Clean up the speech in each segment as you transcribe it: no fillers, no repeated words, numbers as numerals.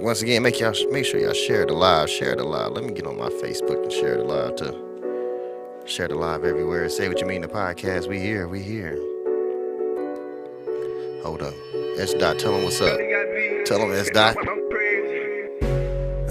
Once again, make sure y'all share the live. Share the live. Let me get on my Facebook and share the live too. Share the live everywhere. Say what you mean. The podcast. We here. We here. Hold up. S. Dot. Tell them what's up. Tell them S. Dot.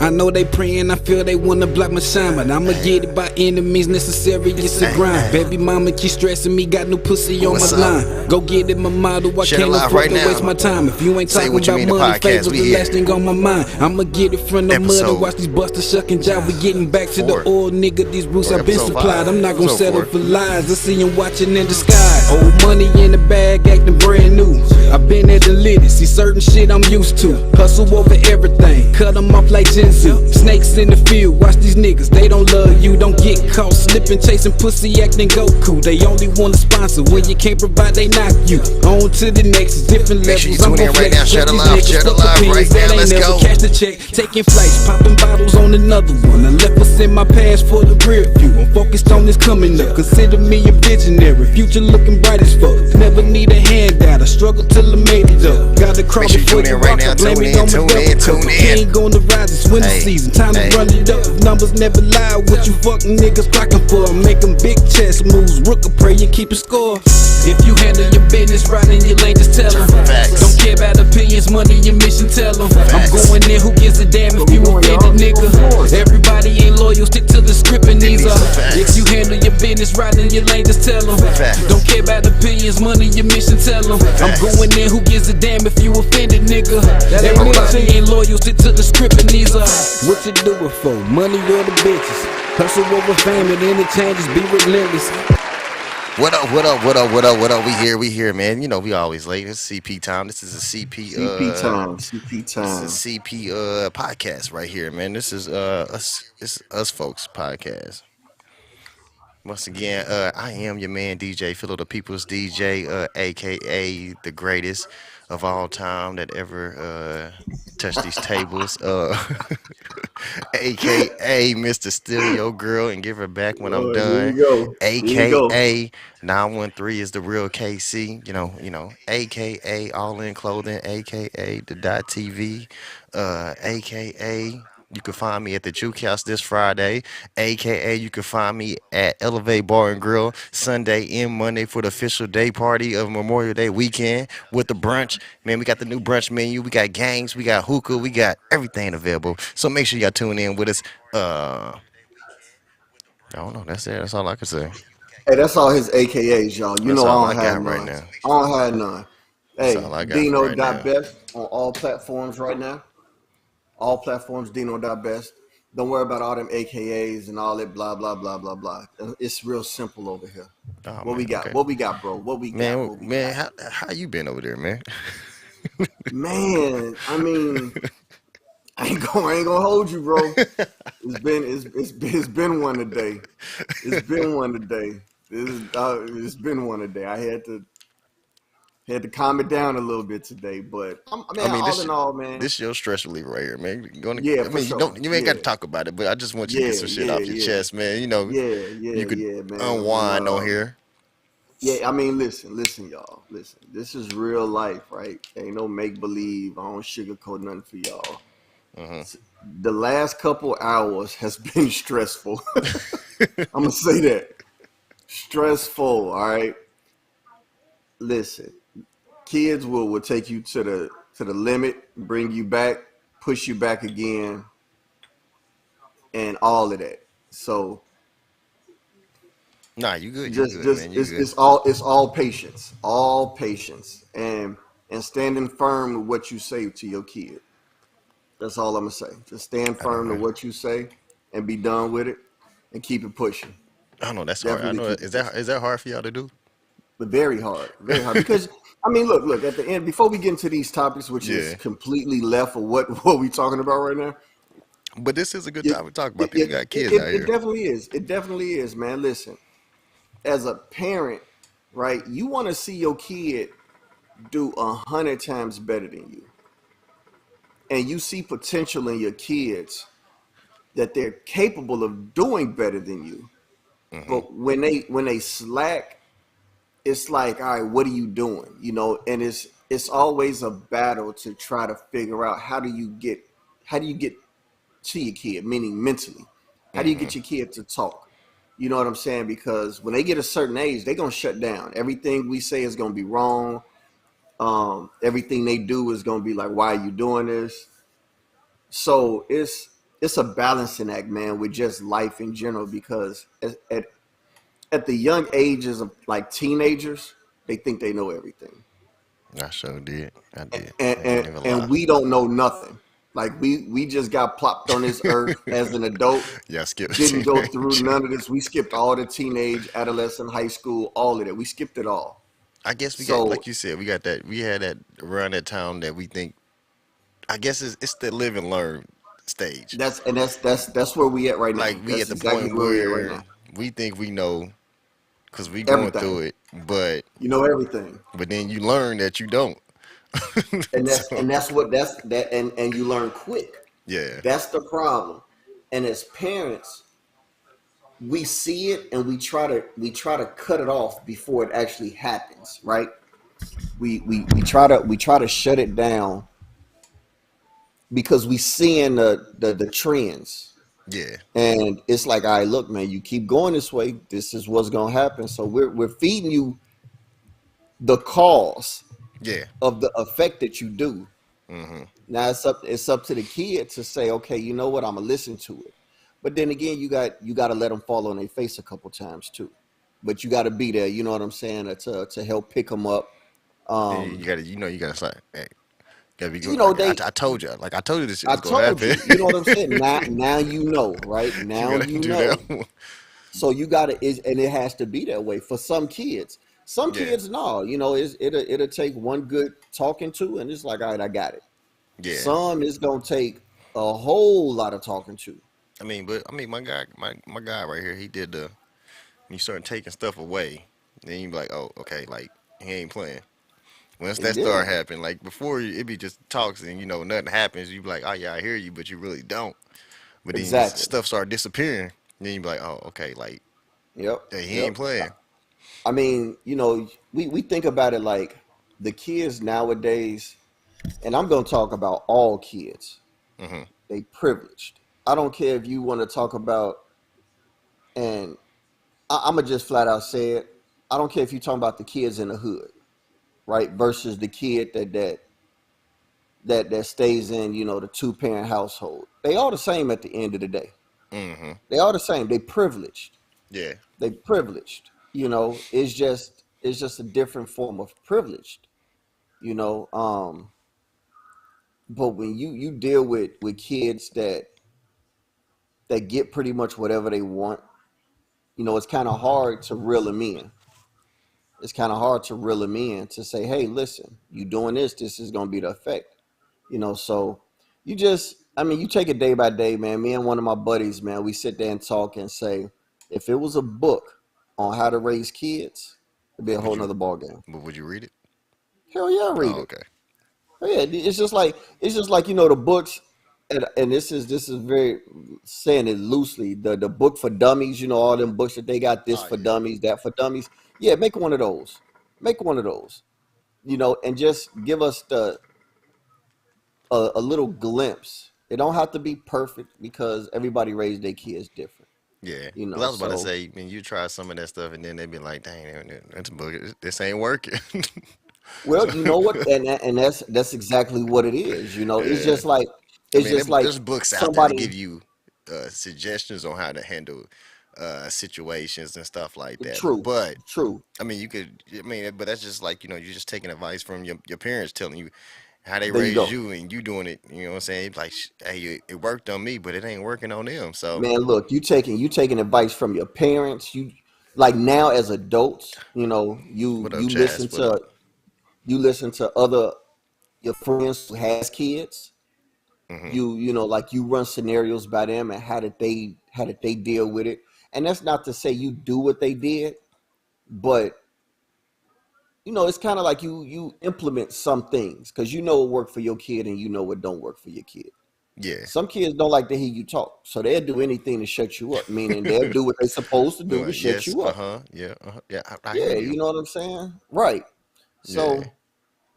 I know they praying, I feel they wanna block my shine, but I'ma get it by any means necessary, it's a grind. Baby mama keep stressing me, got no pussy on my line. Go get it, my model, I can't afford to waste my time. If you ain't talking about money, favor the last thing on my mind. I'ma get it from the mud and watch these busters shucking job. We getting back to the old nigga, these roots I've been supplied. I'm not gonna settle for lies, I see him watching in the sky. Old money in the bag, acting brand new. I've been at the lit, see certain shit I'm used to. Hustle over everything, cut them off like Gen Z. Snakes in the field, watch these niggas, they don't love you. Don't get caught slipping, chasing pussy, acting Goku. They only want to sponsor, when you can't provide, they knock you. On to the next, different levels. I'm gon' right now, share the live, that ain't never catch the check. Taking flights, popping bottles on another one. I left what's in my past for the rear view. I'm focused on this coming up, consider me a visionary. Future looking bright as fuck, never need a handout. I struggle till I made it up. Gotta crawl before you rock, I blame it on my double. Ain't gonna rise, it's winter season, time to run it up. Numbers never lie, what you fuck niggas clocking for? I'm making big chess moves, rook a pray and keep a score. If you handle your business right and your lane, just tell them. Don't care about opinions, money, your mission, tell them. I'm going in, who gives a damn if you offended, nigga? Everybody ain't loyal, stick to the script and these are. If you handle your business right and your lane, just tell them. Don't care about opinions, money, your mission, tell them. I'm going in, who gives a damn if you offended, nigga? Everybody ain't loyal, stick to the script and these are. What you do it for? Money or the bitches? Hustle over fame and any changes, be relentless. What up, what up, what up, what up, what up? We here, man. You know, we always late. It's CP time. This is a CP time. This is a CP podcast right here, man. This is us folks podcast. Once again, I am your man DJ Philo, the People's DJ, aka the greatest of all time that ever touched these tables, aka Mr. Steal Your Girl and Give Her Back When I'm Done, aka 913 is the real KC, aka All In Clothing, aka the Dot TV, aka. You can find me at the Juke House this Friday, aka you can find me at Elevate Bar and Grill Sunday and Monday for the official day party of Memorial Day weekend with the brunch. Man, we got the new brunch menu. We got games, we got hookah, we got everything available. So make sure y'all tune in with us. I don't know. That's it. That's all I can say. Hey, that's all his AKAs, y'all. You That's know all I I don't have got right none. now. I don't have none. That's Hey, all I got for Dino right now. Best on all platforms right now. All platforms, Dino Best. Don't worry about all them AKAs and all that blah blah blah blah blah. It's real simple over here. Oh, What man, we got? okay. What we got, bro? What we got? Man, What we man, got? how you been over there, man? Man, I mean, I ain't gonna hold you, bro. It's been one today. It's been one today. It's been one today. I had to calm it down a little bit today, but I mean, all in all, man. this your stress reliever right here, man. Yeah, I for mean, sure. you ain't got to Yeah, talk about it, but I just want you to get yeah, some shit yeah, off your yeah, chest, man. yeah, You could yeah, man. And unwind on here. yeah, I mean, listen, y'all, listen. This is real life, right? Ain't no make believe. I don't sugarcoat nothing for y'all. Hmm. The last couple hours has been stressful. I'm gonna say that stressful. All right, listen. Kids will take you to the limit, bring you back, push you back again, and all of that. So Nah, you good, man, you good. it's all patience, and standing firm with what you say to your kid. That's all I'm gonna say. Just stand I don't firm to know. what you say and be done with it, and keep it pushing. I don't know. That's hard. I Definitely know. keep it pushing. Is that hard for y'all to do? But very hard. Because I mean, look. At the end, before we get into these topics, which is Yeah, completely left of what we talking about right now, but this is a good it time to talk about. it, People it, got kids out it here. definitely is. It definitely is, man. Listen, as a parent, right, you want to see your kid do 100 times better than you, and you see potential in your kids that they're capable of doing better than you. Hmm. But when they slack, it's like, all right, what are you doing? And it's always a battle to try to figure out how do you get how do you get to your kid, meaning mentally? How do you Mm-hmm. get your kid to talk? You know what I'm saying? Because when they get a certain age, they're gonna shut down. Everything we say is gonna be wrong. Everything they do is gonna be like, why are you doing this? So it's a balancing act, man, with just life in general. Because at the young ages of like teenagers, they think they know everything, I sure did. I did. and I ain't and, even lie. and we don't know nothing. Like we just got plopped on this earth as an adult, Yeah, skip the didn't go through teenage. none of this. We skipped all the teenage, adolescent, high school, all of it. We skipped it all. I guess we got, So like you said, we got that. We had that around that time that we think. I guess it's the live and learn stage. that's where we at right Like now. we at That's the exactly point where we at right where now. we think we know because we going through Everything. it, but You know everything. then you learn that you don't. And that's So and that's what that's that and you learn quick. yeah, That's the problem. And as parents, we see it and we try to cut it off before it actually happens, right? We try to shut it down because we seeing the trends. yeah, And it's like, all right, look, man, you keep going this way, this is what's gonna happen. So we're feeding you the cause yeah. of the effect that you do. Hmm. Now it's up to the kid to say, okay, you know what, I'm gonna listen to it. But then again, you got to let them fall on their face a couple times too. But you got to be there. You know what I'm saying? To help pick them up. Then Um, you gotta, you gotta say, hey, gotta be good. you know they. I told you, like I told you, this shit I was gonna told happen. you. You know what I'm saying? Now you know, right? You Now gotta you do that know. one. So you got to is and it has to be that way for some kids. Some Yeah, kids, no, it'll take one good talking to, and it's like, all right, I got it. yeah. Some is gonna take a whole lot of talking to. But I mean, my guy right here, he did the. When you start taking stuff away, then you be like, oh, okay, like he ain't playing. Once that Yeah, start happening, like before, it be just talks and nothing happens. You be like, oh yeah, I hear you, but you really don't. But then exactly. stuff start disappearing. Then you be like, oh, okay, like Yep, hey, he yep. ain't playing. I mean, we think about it like the kids nowadays, and I'm going to talk about all kids. Hmm. They privileged. I don't care if you want to talk about, and I'm gonna just flat out say it. I don't care if you're talking about the kids in the hood, right, versus the kid that stays in, the two-parent household. They all the same at the end of the day. Hmm. They all the same. They privileged. Yeah, They privileged. It's just a different form of privileged. You know, but when you deal with kids that get pretty much whatever they want, it's kind of hard to reel them in. It's kind of hard to reel them in to say, hey, listen, you doing this is going to be the effect. So you take it day by day, man. Me and one of my buddies, man, we sit there and talk and say, if it was a book on how to raise kids, it'd be a would whole you? nother ball game. But would you read it? Hell yeah, I read Oh, it. okay. Oh, yeah, it's just like the books, and this is very saying it loosely. The book for dummies, all them books that they got, this Oh for yeah. dummies, that for dummies. Yeah, make one of those. Make one of those. And just give us a little glimpse. It don't have to be perfect because everybody raised their kids different. Yeah, because I was about to So say, when you try some of that stuff, and then they be like, "Dang, that's book. This ain't working." well, So, you know what, and that's exactly what it is. It's yeah, just like it's just like there's books out there to give somebody. you suggestions on how to handle situations and stuff like that. True, But true. you could. But that's just like you're just taking advice from your parents telling you how they There you raised go. you, and you doing it. You know what I'm saying? Like, hey, it worked on me, but it ain't working on them. So, Man, look, you taking advice from your parents. You like now as adults, you what up, you Chaz? listen What up? to you listen to other your friends who has kids. Hmm. Like you run scenarios by them and how did they deal with it. And that's not to say you do what they did, but it's kind of like you implement some things because what worked for your kid and what don't work for your kid. Yeah. Some kids don't like to hear you talk, so they'll do anything to shut you up. Meaning they'll do what they're supposed to do to Like, shut yes, you uh up. huh, yeah, yeah. I hear Yeah, you. you know what I'm saying, right? Yeah, So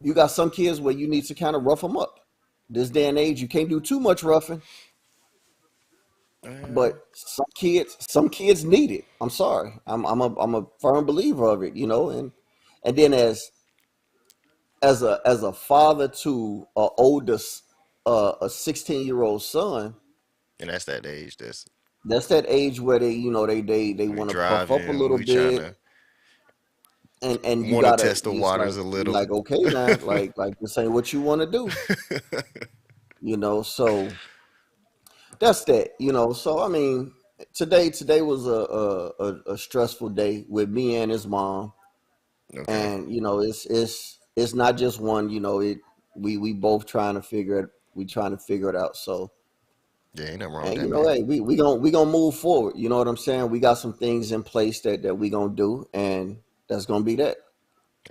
you got some kids where you need to kind of rough them up. This day and age, you can't do too much roughing, but Uh, some kids need it. I'm sorry. I'm a firm believer of it, and then as a father to a 16-year-old son, and that's that age. That's that's that age where they we want to puff up a driving. little We trying bit, to and you want to gotta test the it's waters a little. like okay now, like this ain't what you want to do, so that's that, so I mean, today was a stressful day with me and his mom, Okay. and it's not just one, we both trying to figure it out, so. Yeah, ain't nothing wrong with And that, man. hey, we gonna move forward. You know what I'm saying? We got some things in place that we gonna do, and that's gonna be that.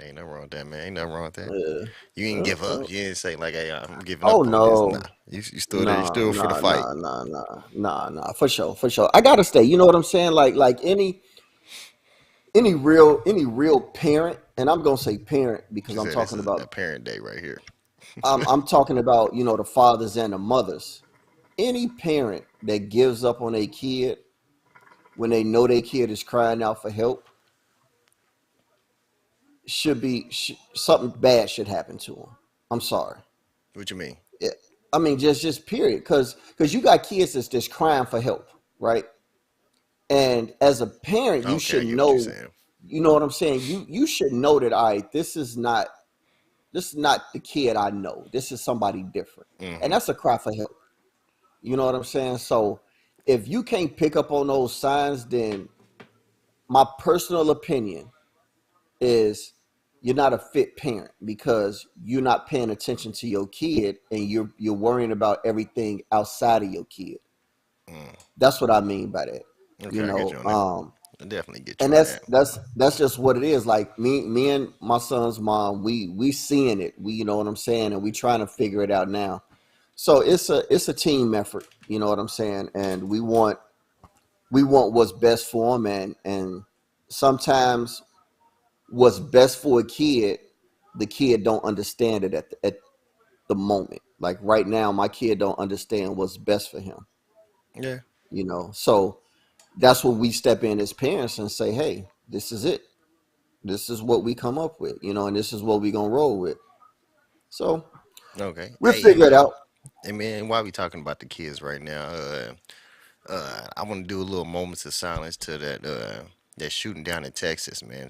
Ain't nothing wrong with that, man. Ain't nothing wrong with that. Uh, You didn't give up. uh. You didn't say like, "Hey, I'm giving Oh up on this." Nah, no, you stood there. You nah, stood for the nah, fight. nah, nah, nah, nah, nah. For sure, for sure. I gotta stay. You know what I'm saying? Like any real parent, and I'm gonna say parent because She I'm said, "This talking is a about parent day right here." I'm talking about the fathers and the mothers. Any parent that gives up on a kid when they know their kid is crying out for help something bad should happen to them. I'm sorry. What you mean? Yeah. I mean, just period, because you got kids that's just crying for help, right? And as a parent, you Okay, I should get what you're know. saying. You know what I'm saying? You should know that this is not the kid I know. This is somebody different, and Hmm. that's a cry for help. You know what I'm saying? So if you can't pick up on those signs, then my personal opinion is you're not a fit parent because you're not paying attention to your kid and you're worrying about everything outside of your kid. Mm. That's what I mean by that. You Okay, I get know, you on that. um, I definitely get you and on that's that. that's that's just what it is. Like me and my son's mom, we seeing it. We, you know what I'm saying, and we trying to figure it out now. So it's a team effort. You know what I'm saying, and we want what's best for them, and sometimes what's best for a kid, the kid don't understand it at the moment. Like right now, my kid don't understand what's best for him. Yeah. So that's what we step in as parents and say, hey, this is it. This is what we come up with, and this is what we gonna roll with. So Okay. we'll Hey, figure it out. hey, man. Why we talking about the kids right now? I want to do a little moments of silence to that shooting down in Texas, man.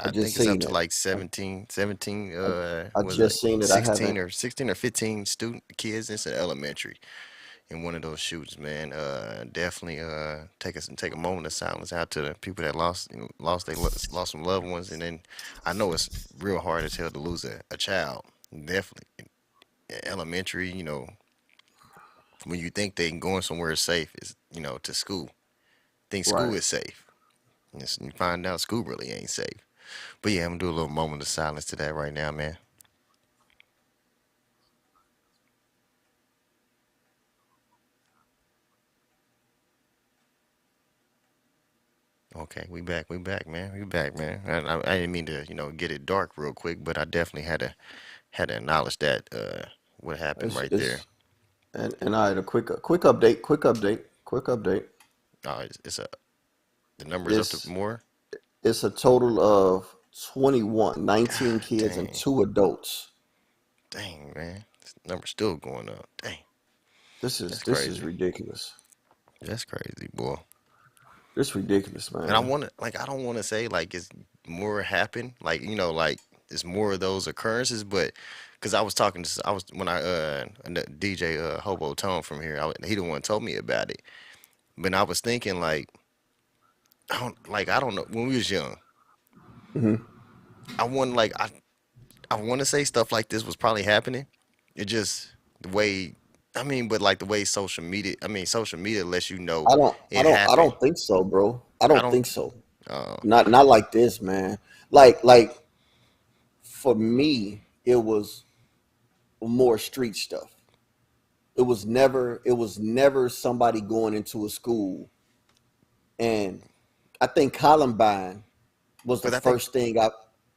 I I just think it's up seen to it. like 17. I, I Was it just like seen it. I 16 haven't. or 16 or 15 student kids? It's an elementary in one of those shoots, man. Definitely take a moment of silence out to the people that lost some loved ones, and then I know it's real hard as hell to lose a child. Definitely elementary, when you think they going somewhere safe is to school. Think school Right. is safe. Yes, and you find out school really ain't safe. But yeah, I'm gonna do a little moment of silence to that right now, man. Okay, we back, man. We back, man. I didn't mean to, get it dark real quick, but I definitely had to acknowledge that what happened It's right there. it's and I had a quick update. It's the numbers up to It's more. it's a total of 21, 19 God kids and dang, 2 adults. dang, man, this number's still going up. Dang, This is that's this is crazy. ridiculous. That's crazy, boy. This ridiculous, And I man. want to like I don't want to say like it's more happen like like it's more of those occurrences, but because I was talking to I was when I the DJ Hobo Tone from here, he the one told me about it, but I was thinking like I don't know when we was young, Hmm. I want like I want to say stuff like this was probably happening. It just the way but like the way social media lets you know I don't, I it don't, I happened. don't think so, bro. I I don't don't. think so. Uh, Not like this, man. Like for me, it was more street stuff. It was never somebody going into a school, and I think Columbine was the because I think first thing I.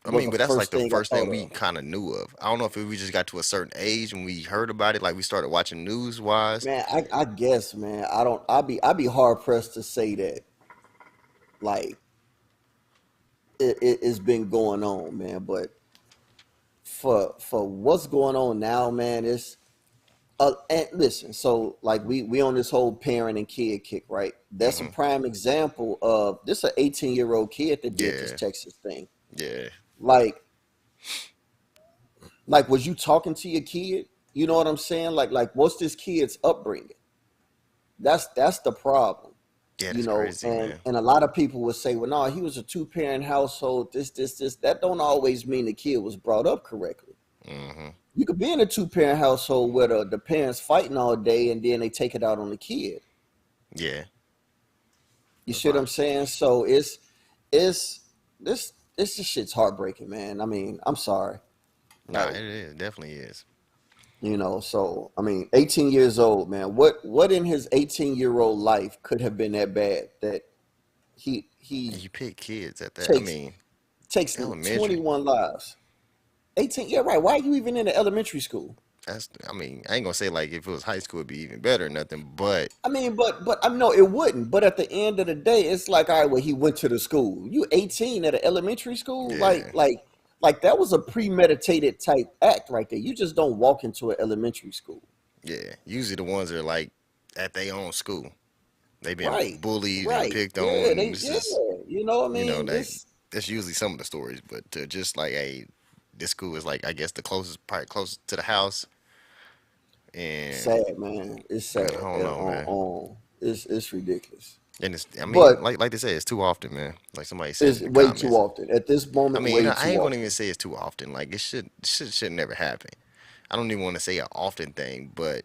I was mean, the but that's like first the thing I first thing thought we of. kind of knew of. I don't know if we just got to a certain age when we heard about it, like we started watching news wise. Man, I guess, man, I don't. I'd be hard pressed to say that like it's been going on, man. But for what's going on now, man, it's and listen. So like we on this whole parent and kid kick, right? That's a Hmm. prime example of this. An 18-year-old kid that did this Yeah, Texas thing. yeah, Like was you talking to your kid? You know what I'm saying? What's this kid's upbringing? That's the problem. yeah. That's crazy, And man. a lot of people would say, well, no, he was a two-parent household, this. That don't always mean the kid was brought up correctly. Hmm. You could be in a two-parent household where the parents fighting all day and then they take it out on the kid. Yeah, You that's see what why. I'm saying? So it's this shit's heartbreaking, man. I mean, I'm sorry. Nah, Like, it is definitely is. so I mean, 18 years old, man. What in his 18-year-old life could have been that bad that he And you pick kids at that. I takes mean, takes elementary. 21 lives. 18, yeah, right. Why are you even in the elementary school? That's. I mean, I ain't gonna say like if it was high school it'd be even better or nothing, but I mean, but I know it wouldn't. But at the end of the day, it's like, all right, well, he went to the school. You 18 at an elementary school, yeah, like that was a premeditated type act right there. You just don't walk into an elementary school, yeah. Usually the ones that are like at their own school. They've been right? bullied and Right? picked on, Yeah, and they this yeah. is, You know what I you know, mean? that This that's usually some of the stories. But to just like, hey, this school is like, I guess the closest part closest to the house, and sad, man. It's I sad. don't know, man. It's ridiculous. And it's, I mean, But like they say, it's too often, man. Like somebody said it's in the way too comments. often at this I moment. mean, Way I too ain't gonna often. even say it's too often. Like it should never happen. I don't even want to say an often thing, but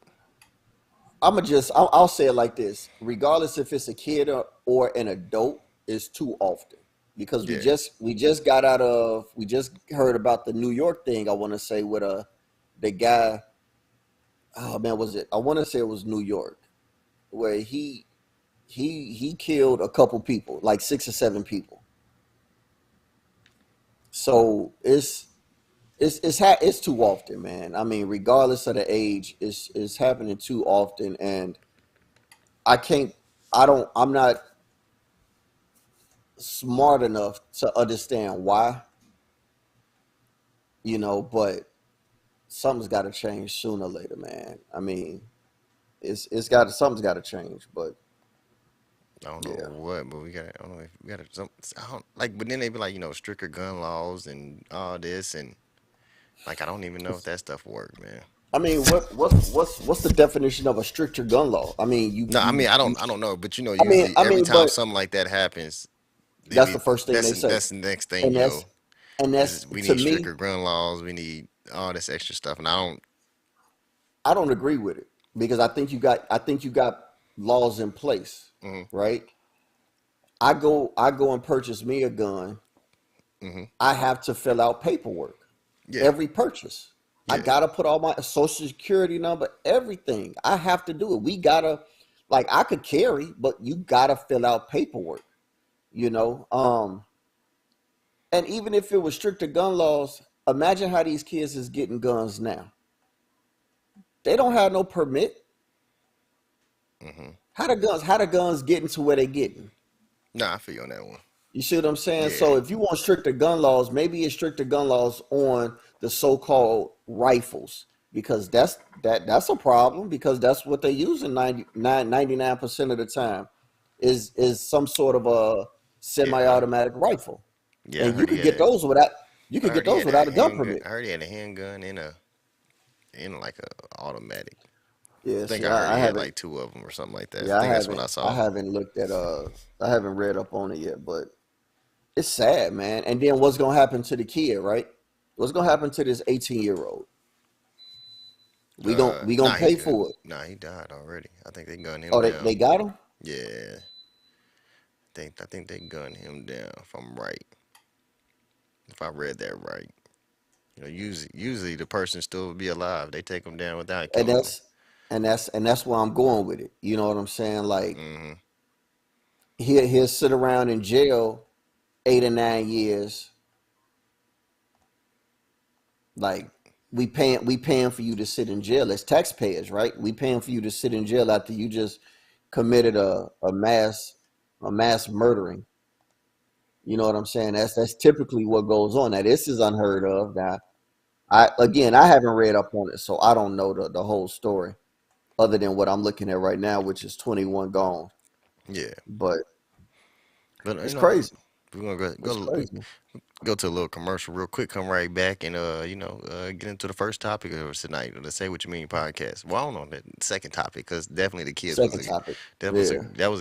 I'll say it like this: regardless if it's a kid or an adult, it's too often because we yeah, just we just got out of we just heard about the New York thing. I want to say with the guy. Oh man, was it? I want to say it was New York where he killed a couple people, like 6 or 7 people. So it's too often, man. I mean, regardless of the age, it's happening too often, and I can't. I'm not smart enough to understand why, but something's got to change sooner or later, man. I mean, something's got to change, but I don't know yeah. what, but we got. I don't know if we got some. I don't like, but then they be like, stricter gun laws and all this, and like I don't even know if that stuff work, man. I mean, what's the definition of a stricter gun law? I mean, No, I mean I don't know, but usually I every mean, time but something like that happens, they that's be the first thing they say, that's the next thing, and that's we to need me, stricter gun laws, we need all this extra stuff, and I don't. I don't agree with it because I think you got laws in place, Hmm. right? I go and purchase me a gun. Hmm. I have to fill out paperwork Yeah, every purchase. I yeah, gotta put all my social security number, everything. I have to do it. We gotta, like, I could carry, but you gotta fill out paperwork. You know, and even if it was stricter gun laws, imagine how these kids is getting guns now. They don't have no permit. hmm. How the guns getting to where they getting? Nah, I feel you on that one. You see what I'm saying? Yeah, So if you want stricter gun laws, maybe it's stricter gun laws on the so-called rifles because that's a problem because that's what they use in 99% of the time is some sort of a yeah, semi-automatic rifle. yeah. I And you heard he could get had. those without you I could get heard he those had a without a gun handgun. permit. I heard he had a handgun in like a automatic. I Yeah, think see, I heard I he had haven't like two of them or something like that. I yeah, think that's what I I saw. haven't looked at I haven't read up on it yet, but it's sad, man. And then what's gonna happen to the kid, right? What's gonna happen to this 18-year-old? We gonna Nah, pay for it. he died already. I think they gunned him Oh, they, down. they got him? Yeah, I think they gunned him down. If I'm right, if I read that right, usually the person still be alive. They take him down without And killing him. that's where I'm going with it. You know what I'm saying? Like Hmm. he'll sit around in jail 8 or 9 years Like we paying for you to sit in jail as taxpayers, right? We paying for you to sit in jail after you just committed a mass murdering. You know what I'm saying? That's typically what goes on. Now this is unheard of. Now I haven't read up on it, so I don't know the whole story other than what I'm looking at right now, which is 21 gone. Yeah, But but it's crazy. we're gonna It's crazy. go to a little commercial real quick. Come right back and get into the first topic of tonight. The Say What You Mean podcast. Well, I don't know the second topic because definitely the kids was Second a topic. that Yeah. was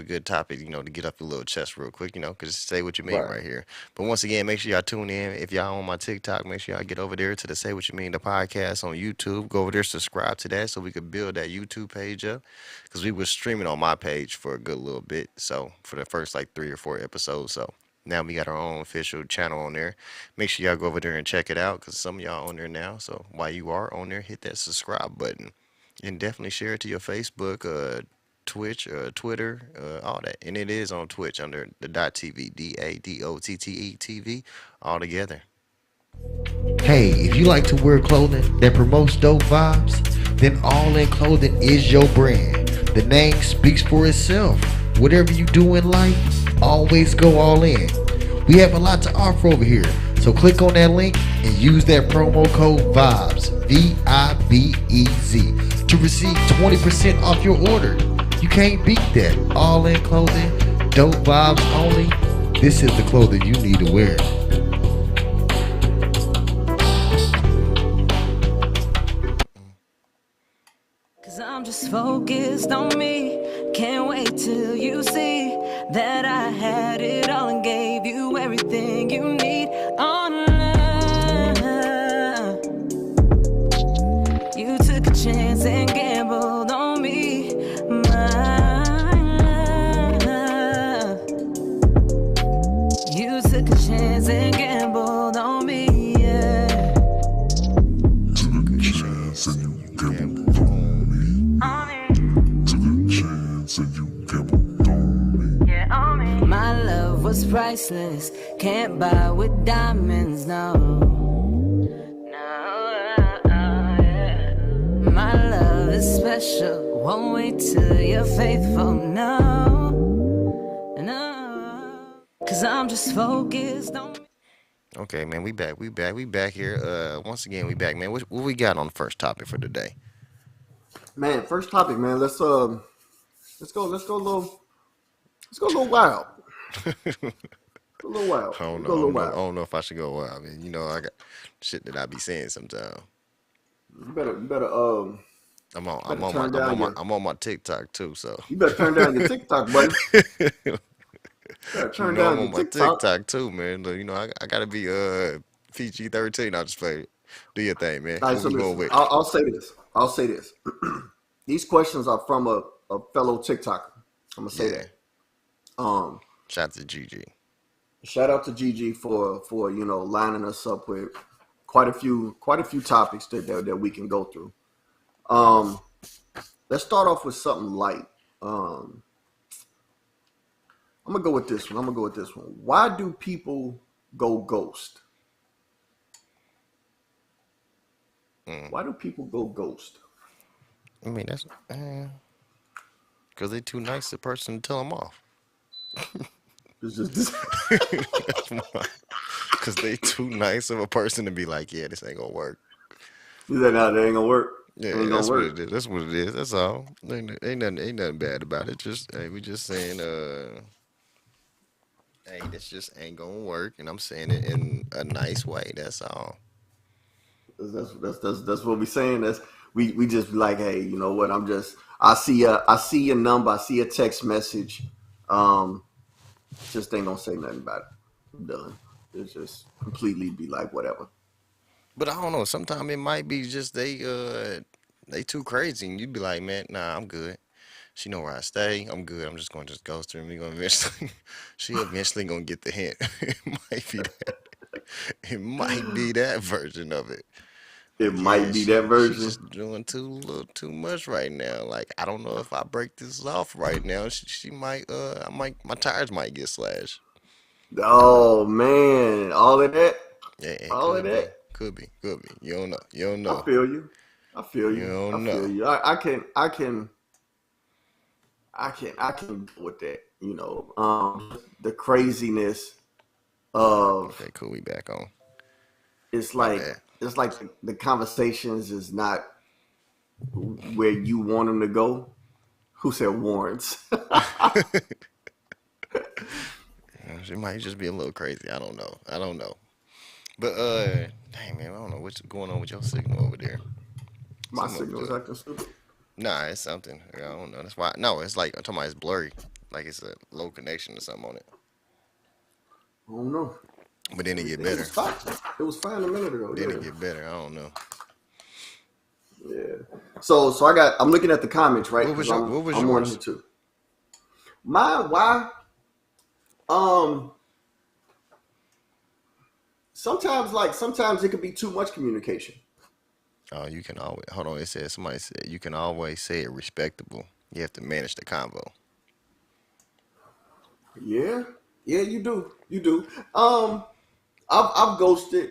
a good topic. To get up your little chest real quick. Because say what you mean Right. right here. But once again, make sure y'all tune in. If y'all on my TikTok, make sure y'all get over there to the Say What You Mean the podcast on YouTube. Go over there, subscribe to that so we could build that YouTube page up. Because we was streaming on my page for a good little bit. So for the first like 3 or 4 episodes. So now we got our own official channel on there. Make sure y'all go over there and check it out because some of y'all on there now. So while you are on there, hit that subscribe button and definitely share it to your Facebook, Twitch, Twitter, all that. And it is on Twitch under the .tv, DADOTTE TV, all together. Hey, if you like to wear clothing that promotes dope vibes, then All In Clothing is your brand. The name speaks for itself. Whatever you do in life, always go all in. We have a lot to offer over here, so click on that link and use that promo code VIBES, VIBEZ, to receive 20% off your order. You can't beat that. All In Clothing, dope vibes only. This is the clothing you need to wear. Cause I'm just focused on me. Can't wait till you see that I had it all and gave you everything you need online. You took a chance and gambled on me, my love. You took a chance and gambled on me, yeah. Took a chance and you gambled on me. Took a chance and you gambled on me. Yeah, on me. My love was priceless, can't buy with diamonds, no. Yeah. My love is special, won't wait till you're faithful, no. Cause I'm just focused on me. Okay, man, we back here. Once again, we back, man. What we got on the first topic for today? Man, first topic, man. Let's go a little wild. A little wild. I don't Let's know. go a little I wild. don't know if I should go wild. I mean, I got shit that I be saying sometimes. You better turn down your I'm on my TikTok too, so you better turn down your TikTok, buddy. Better turn I'm down your on my TikTok. TikTok too, man. Look, I gotta be PG-13. I just play. Do your thing, man. All right, What so we going listen, with? I'll say this. I'll say this. These questions are from a fellow TikToker. I'm gonna say Yeah. that. Um, Shout out to GG. Shout out to Gigi for lining us up with quite a few topics that we can go through. Um, let's start off with something light. Um, I'm gonna go with this one. Why do people go ghost? Mm. Why do people go ghost? I mean, that's because they too nice a person to tell them off. It's just this. That's why. Because they too nice of a person to be like, yeah, this ain't gonna work. You said, "No, that ain't gonna work. It Yeah, ain't gonna that's what work." it is. That's what it is. That's all. Ain't nothing bad about it. Just hey, we just saying hey, this just ain't gonna work, and I'm saying it in a nice way. That's all. That's what we saying. We just be like, hey, you know what? I see a number, I see a text message. Um, just ain't gonna say nothing about it. I'm done. It's just completely be like whatever. But I don't know. Sometimes it might be just they too crazy, and you'd be like, man, nah, I'm good. She know where I stay. I'm good. I'm just gonna just ghost her, and we gonna eventually, she eventually gonna get the hint. It might be that. It might be that version of it. It Like, yeah, might be that she's version. just doing too much right now. Like, I don't know if I break this off right now. She might my tires might get slashed. Oh man, all of that, Yeah, it all of that. Could be. Could be. You don't know. You don't I know. feel you. I feel You you. I don't feel know. you. I can go with that. The craziness of Okay, cool. We back on. it's My like bad. the conversations is not where you want them to go. Who said warrants? She might just be a little crazy. I don't know. I don't know. But dang man, I don't know what's going on with your signal over there. My Something up signal is there. acting stupid. Nah, it's something. I don't know. That's why. No, it's like I'm talking about. It's blurry. Like it's a low connection or something on it. I don't know. But then it get Everything was better. fine. It was fine a minute ago. Then it Yeah. get better. I don't know. Yeah. So I'm looking at the comments, right? What was Because your? I'm What was I'm on here yours? too. My why? Um sometimes it could be too much communication. Oh, you can always hold on. It says somebody said you can always say it respectable. You have to manage the convo. Yeah. Yeah, you do. You do. I've ghosted.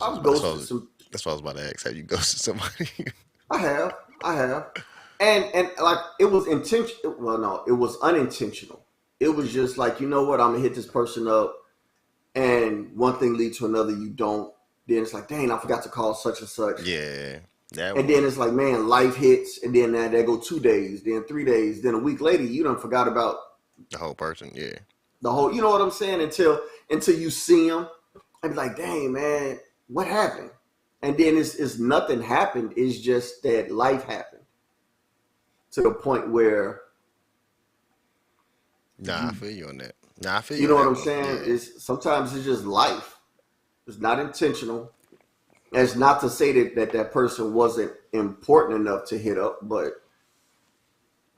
I've That's what I ghosted was, some. that's what I was about to ask. Have you ghosted somebody? I have. I have. And like it was intentional. Well, no, it was unintentional. It was just like, you know what, I'm gonna hit this person up, and one thing leads to another. You don't. Then it's like, dang, I forgot to call such and such. Yeah, that And then one. it's like, man, life hits, and then that go 2 days, then 3 days, then a week later, you done forgot about The whole person. Yeah. the whole. You know what I'm saying? Until you see them, and be like, dang, man, what happened? And then it's nothing happened. It's just that life happened to the point where Nah, I feel you on that. Nah, I feel you you on know what that I'm one. saying. Yeah. Is sometimes it's just life. It's not intentional. And it's not to say that person wasn't important enough to hit up, but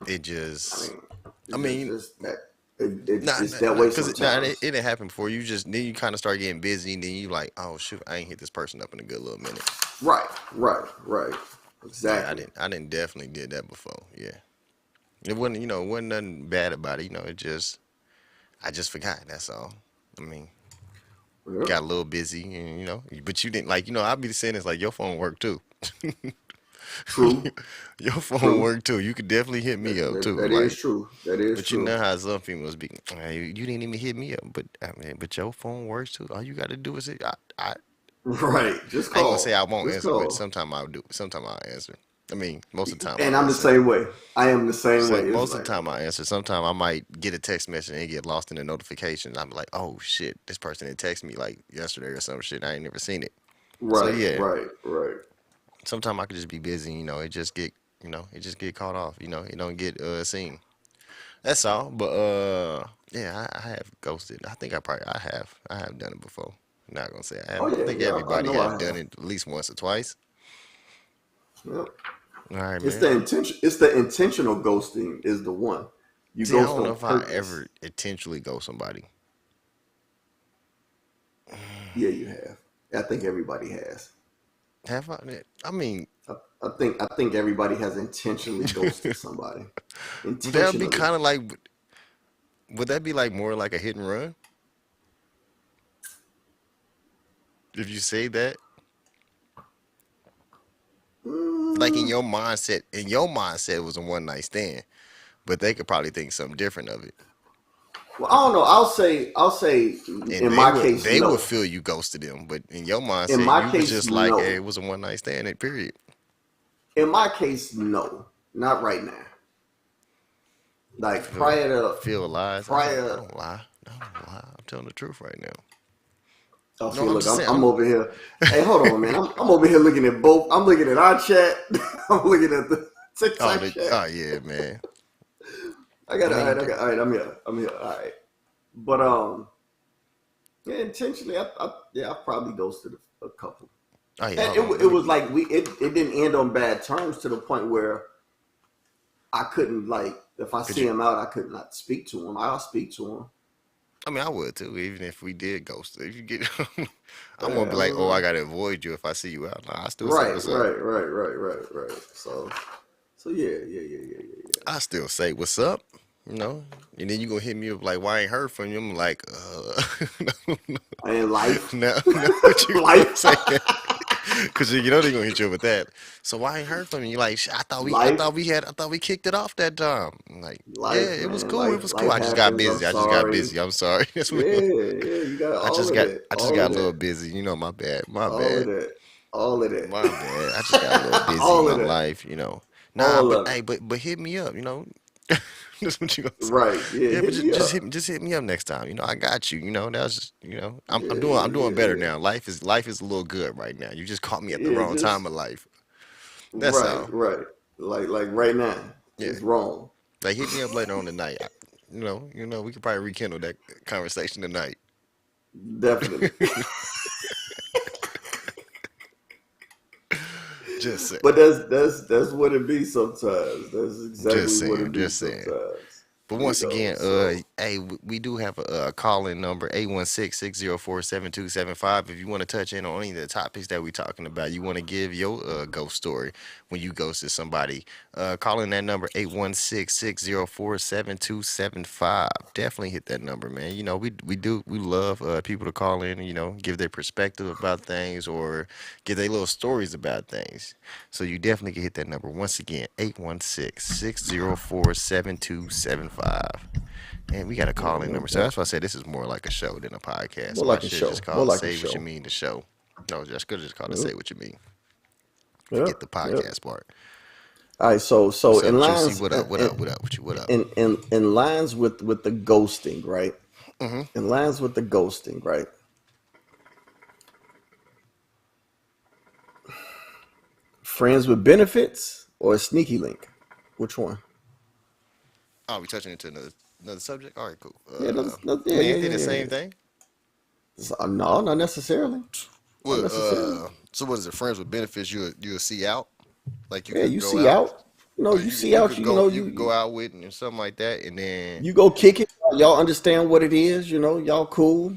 It I just. mean, I mean, it's that nah, it's that way because nah, it sometimes. didn't happen before. You just then you kind of start getting busy, and then you like, oh shoot, I ain't hit this person up in a good little minute. Right, right, right. Yeah, I Exactly. didn't. I didn't definitely did that before. Yeah, it wasn't. It wasn't nothing bad about it. It just I just forgot. That's all. I mean, Yep. got a little busy, and but you didn't like. I'd be saying it's like your phone worked too. True, Your phone true. worked too. You could definitely hit me up too. That is Like, true. That is but you true. know how some females be. You didn't even hit me up, but I mean, but your phone works too. All you got to do is Right. Just I ain't gonna say I call. won't Just answer, but call. sometimes I'll do. Sometimes I'll answer. I mean, most of the time And I'll I'm the answer. same way. I am the same way. It's Most of like, the time I answer. Sometimes I might get a text message and get lost in the notifications. I'm like, oh shit, this person had texted me like yesterday or some shit. I ain't never seen it. So right, yeah, right, right. sometimes I could just be busy. It just get caught off. It don't get seen. That's all. But yeah, I have ghosted. I think I have done it before. Not gonna say I Oh haven't. I yeah, think yeah. I everybody know I have done have. it at least once or twice. Yep. All right, It's man. the intention. It's the intentional ghosting is the one. You See, I ghost don't know on if I purpose. ever intentionally ghost somebody. Yeah, you have. I think everybody has. Have I? I mean, I think everybody has intentionally ghosted somebody. would that be Intentionally. kind of like? Would that be like more like a hit and run? If you say that, like Mm, in your mindset, it was a one night stand, but they could probably think something different of it, well, I don't know. I'll say and in my case, they would no. feel you ghosted them, but in your In mindset, my you was case, just like, hey, no. it was a one night stand. Period. In my case, no. Not right now. Like Feel prior to feel lies. I prior. don't lie. I don't lie. I'm telling the truth right now. Oh, No, see, I'm look, just saying. I'm over here. Hey, hold on, man. I'm over here looking at both. I'm looking at our chat. I'm looking at the TikTok chat. Oh yeah, man. I got I it. All right. mean, I got. All right. I'm here. I'm here. All right. But yeah, intentionally, I probably ghosted a couple, oh yeah, and hold on. it was like it didn't end on bad terms to the point where I couldn't like if I Could see you? him out, I could not speak to him. I'll speak to him. I mean, I would too, even if we did ghost. If you get, I'm gonna be like, oh, I Uh, gotta avoid you if I see you out. Nah, I still say right, what's up. right, right, right, right, right. So yeah, yeah, yeah, yeah, yeah, yeah. I still say what's up. And then you gonna hit me up like, why I ain't heard from you? I'm like, In life, no, what you gonna life, say? Cause you know they gonna hit you with that. So why ain't heard from you? Like, Life, I thought we kicked it off that time. I'm like, yeah, life, it was man. cool. It Life, was cool. life I just got happens. I'm busy. I just got sorry. busy. I'm sorry. That's what. Yeah, yeah. You got all of that. I just All got of a little that. busy. You know, my bad. My All of bad. that. All of that. My bad. I just got a little busy in All my of that. life. You know. Nah, All but of it. hey, but hit me up. You know. That's what you gonna say. Right. Yeah. Yeah, but Hit me up. just hit me up next time. You know, I got you. You know, that was just Yeah. I'm doing Yeah. better Yeah. now. Life is a little good right now. You just caught me at the Yeah. wrong time Just of life. That's right. all. Right. Like right now, Yeah. it's wrong. Like hit me up later on tonight. We could probably rekindle that conversation tonight. Definitely. Just saying. But that's what it be sometimes. That's Just exactly what saying. it be Just saying. sometimes. But once again, So hey, we do have a call in number 816-604-7275. If you want to touch in on any of the topics that we're talking about, you want to give your ghost story when you ghosted somebody, call in that number 816-604-7275. Definitely hit that number, man. You know, we love people to call in and, give their perspective about things or give their little stories about things. So you definitely can hit that number. Once again, 816-604-7275. And we got a yeah, call in yep, number. So yep. that's why I said this is more like a show than a podcast. More So I like a should just show. call More it like a Say What You show. Mean the show. No, just could just call it Say Yep. What You Mean. Yep. Forget the Yep. podcast part. All right. So What's up, in Juicy? lines What up? What up? What up? What you what up? in lines with the ghosting, right? Mm-hmm. In lines with the ghosting, right? Friends with benefits or a sneaky link? Which one? Oh, we touching into another subject? All right, cool. Yeah, I yeah, mean, yeah, ain't they yeah, the yeah, same yeah. thing? No, not necessarily. Not What necessarily. so what is it, friends with benefits you'll see out? Like you Yeah, could you go see out out. No, you see you out. could You know, you could go out with and something like that and then you go kick it. Y'all understand what it is. You know, y'all cool.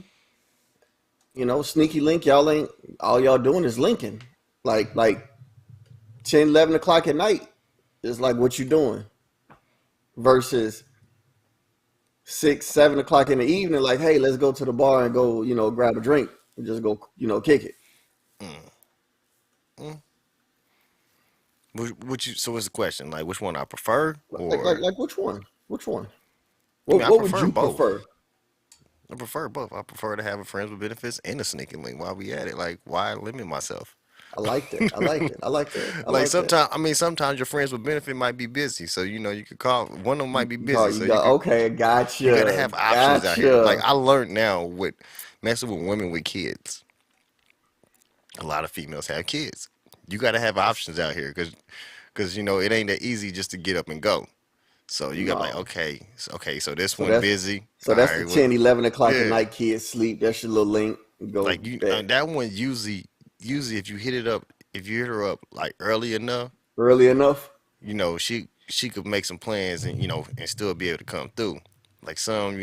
Sneaky link. Y'all ain't all y'all doing is linking. Like 10, 11 o'clock at night is like what you doing versus 6, 7 o'clock in the evening. Like, hey, let's go to the bar and go, grab a drink and just go, kick it. mm, mm. Which you so what's the question? Like which one I prefer or Like which one? Which one? I mean I What would prefer you both. prefer? I prefer both. I prefer to have a friends with benefits and a sneaking link while we at it. Like why limit myself? I like that. I like that. I like that. I Like like that. sometimes your friends with benefit might be busy, so you could call one of them might be You call busy, so you got okay, you got to gotcha. have options out here. Like Gotcha. I learned now with messing with women with kids, a lot of females have kids. You got to have options out here because it ain't that easy just to get up and go. So you got like No. okay, so this So one that's busy. so All that's the right, well 10, 11 o'clock at yeah, night kids sleep. That's your little link. You go like you bet. that one usually if you hit her up like early enough, Early enough? she could make some plans and and still be able to come through. Like some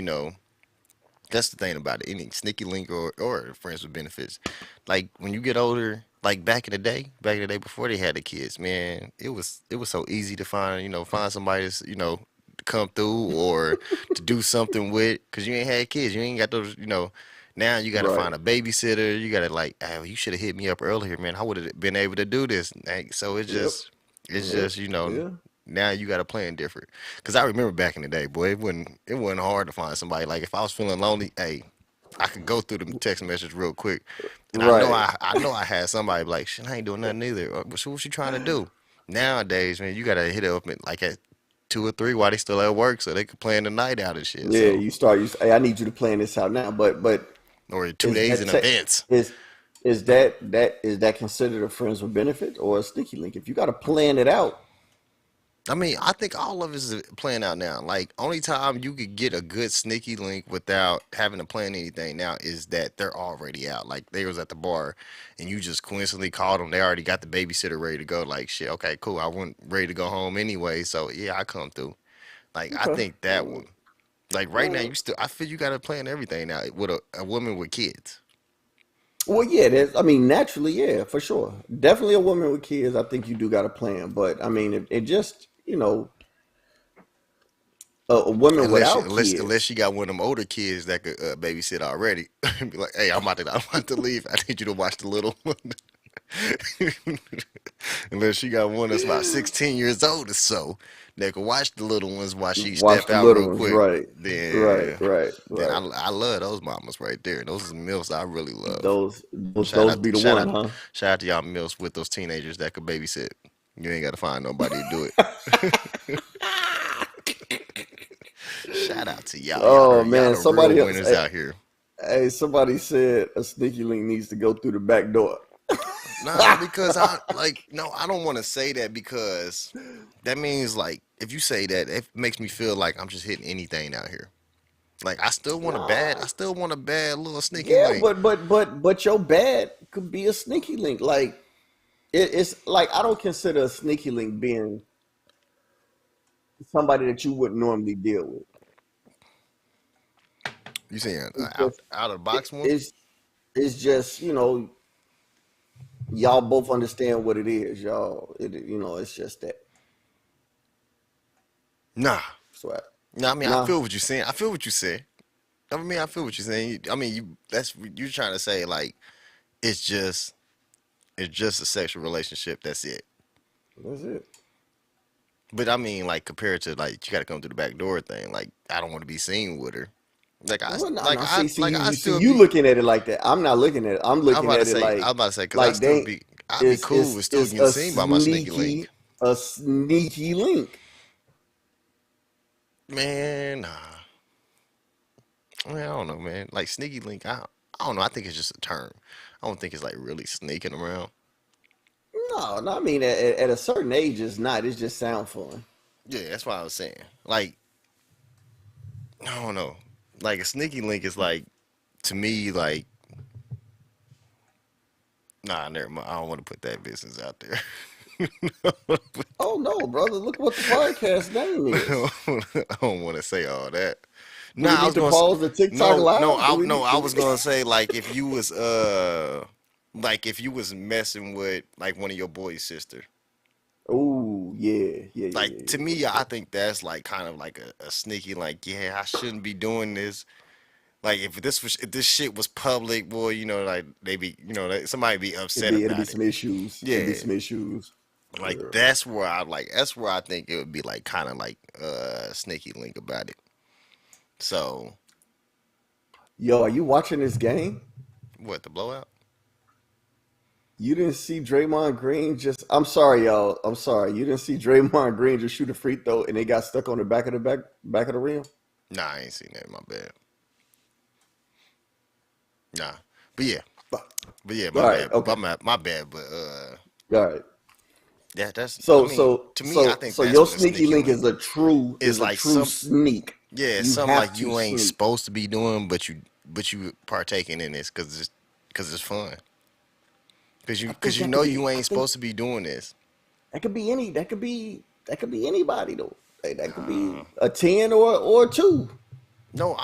that's the thing about it. Any sneaky link or friends with benefits. Like when you get older, like back in the day before they had the kids, man, it was so easy to find find somebody that's to come through or to do something with because you ain't had kids, you ain't got those. Now you got to Right. find a babysitter. You got to like, oh, you should have hit me up earlier, man. I would have been able to do this. Like, so Yep. it's Yep. just Yeah. now you got to plan different. Cause I remember back in the day, boy, it wasn't hard to find somebody. Like if I was feeling lonely, hey, I could go through the text message real quick, and Right. I know I had somebody like, shit, I ain't doing nothing either. So what you trying to do? Nowadays, man, you gotta hit it up at, like at 2 or 3 while they still at work, so they could plan the night out and shit. Yeah, So you say, hey, I need you to plan this out now. But or two is days that in te- advance. is that considered a friends with benefit or a sneaky link? If you got to plan it out, I mean, I think all of us is playing out now. Like, only time you could get a good sneaky link without having to plan anything now is that they're already out. Like, they was at the bar, and you just coincidentally called them. They already got the babysitter ready to go. Like, shit, okay, cool. I went ready to go home anyway, so yeah, I come through. Like, I okay. think that one. Like right now, Uh, I feel you got to plan everything now with a woman with kids. well, yeah, I mean, naturally, yeah, for sure. Definitely a woman with kids, I think you do got a plan. But I mean, it just, a woman without Unless kids. she got one of them older kids that could babysit already. Be like, hey, I'm about to leave. I need you to watch the little one. Unless she got one that's about 16 years old or so that can watch the little ones while she Watch step the out little real ones, quick. right, right, Then, right, then right. I love those mamas right there. Those are the milfs I really love. Shout Those out, be the shout one, out, huh? shout out to y'all milfs with those teenagers that could babysit. You ain't got to find nobody to do it. Shout out to y'all. Oh Y'all man, the real somebody else. winners out here. Hey, somebody said a sneaky link needs to go through the back door. Nah, because I like no, I don't want to say that because that means like if you say that, it makes me feel like I'm just hitting anything out here. Like Nah, I still want a bad little sneaky yeah, link. but your bad could be a sneaky link. Like it's like I don't consider a sneaky link being somebody that you wouldn't normally deal with. You saying It's out just out of the it, box one? it's it's just y'all both understand what it is, y'all. It's just that. Nah, So nah. I mean, I nah, feel what you're saying. I feel what you said. I mean, I feel what you're saying. I mean, you're trying to say like it's just it's just a sexual relationship. That's it. that's it. But I mean, like compared to like you got to come through the back door thing. Like I don't want to be seen with her. Well, no, no. See, I see, still you be. looking at it like that. I'm not looking at it. I'm looking at it I was like, about to say because like they, I'd be cool with still it's getting seen by my sneaky link. a sneaky link. Man, nah. I mean, I don't know, man. Like sneaky link, I don't know. I think it's just a term. I don't think it's like really sneaking around. No, no. I mean, at a certain age, it's not. It just sound fun. Yeah, that's what I was saying. Like, I don't know. Like a sneaky link is like to me like nah, never mind. I don't want to put that business out there. Oh no, brother! Look what the podcast name is. I don't want to say all that. Do we Nah, I need was to gonna. pause the TikTok live? Do we No. need? I Do we? was gonna say like if you was messing with like one of your boy's sister. Oh yeah, yeah, yeah, Like yeah, to yeah, me, yeah. I think that's like kind of like a sneaky like yeah, I shouldn't be doing this. Like if this shit was public, boy, like they be somebody be upset It'd be about it. some issues. It'd be Yeah, some issues. like Yeah. that's where I think it would be like kind of like sneaky link about it. So Yo, are you watching this game? what the blowout? You didn't see Draymond Green just. I'm sorry, y'all. I'm sorry. You didn't see Draymond Green just shoot a free throw and they got stuck on the back of the rim. Nah, I ain't seen that. My bad. Nah, but yeah, All my right. bad. Okay. My bad. But All right. that's I So mean so to me, I so think so that's your what a sneaky sneaky link link is is a like true some sneak. yeah, it's You something have like to you ain't sneak. supposed to be doing, but you partaking in this because it's fun. I Cause think you that know could be. you I ain't think supposed to be doing this. that could be any. That could be anybody though. Like, that could be a 10 or a 2. No,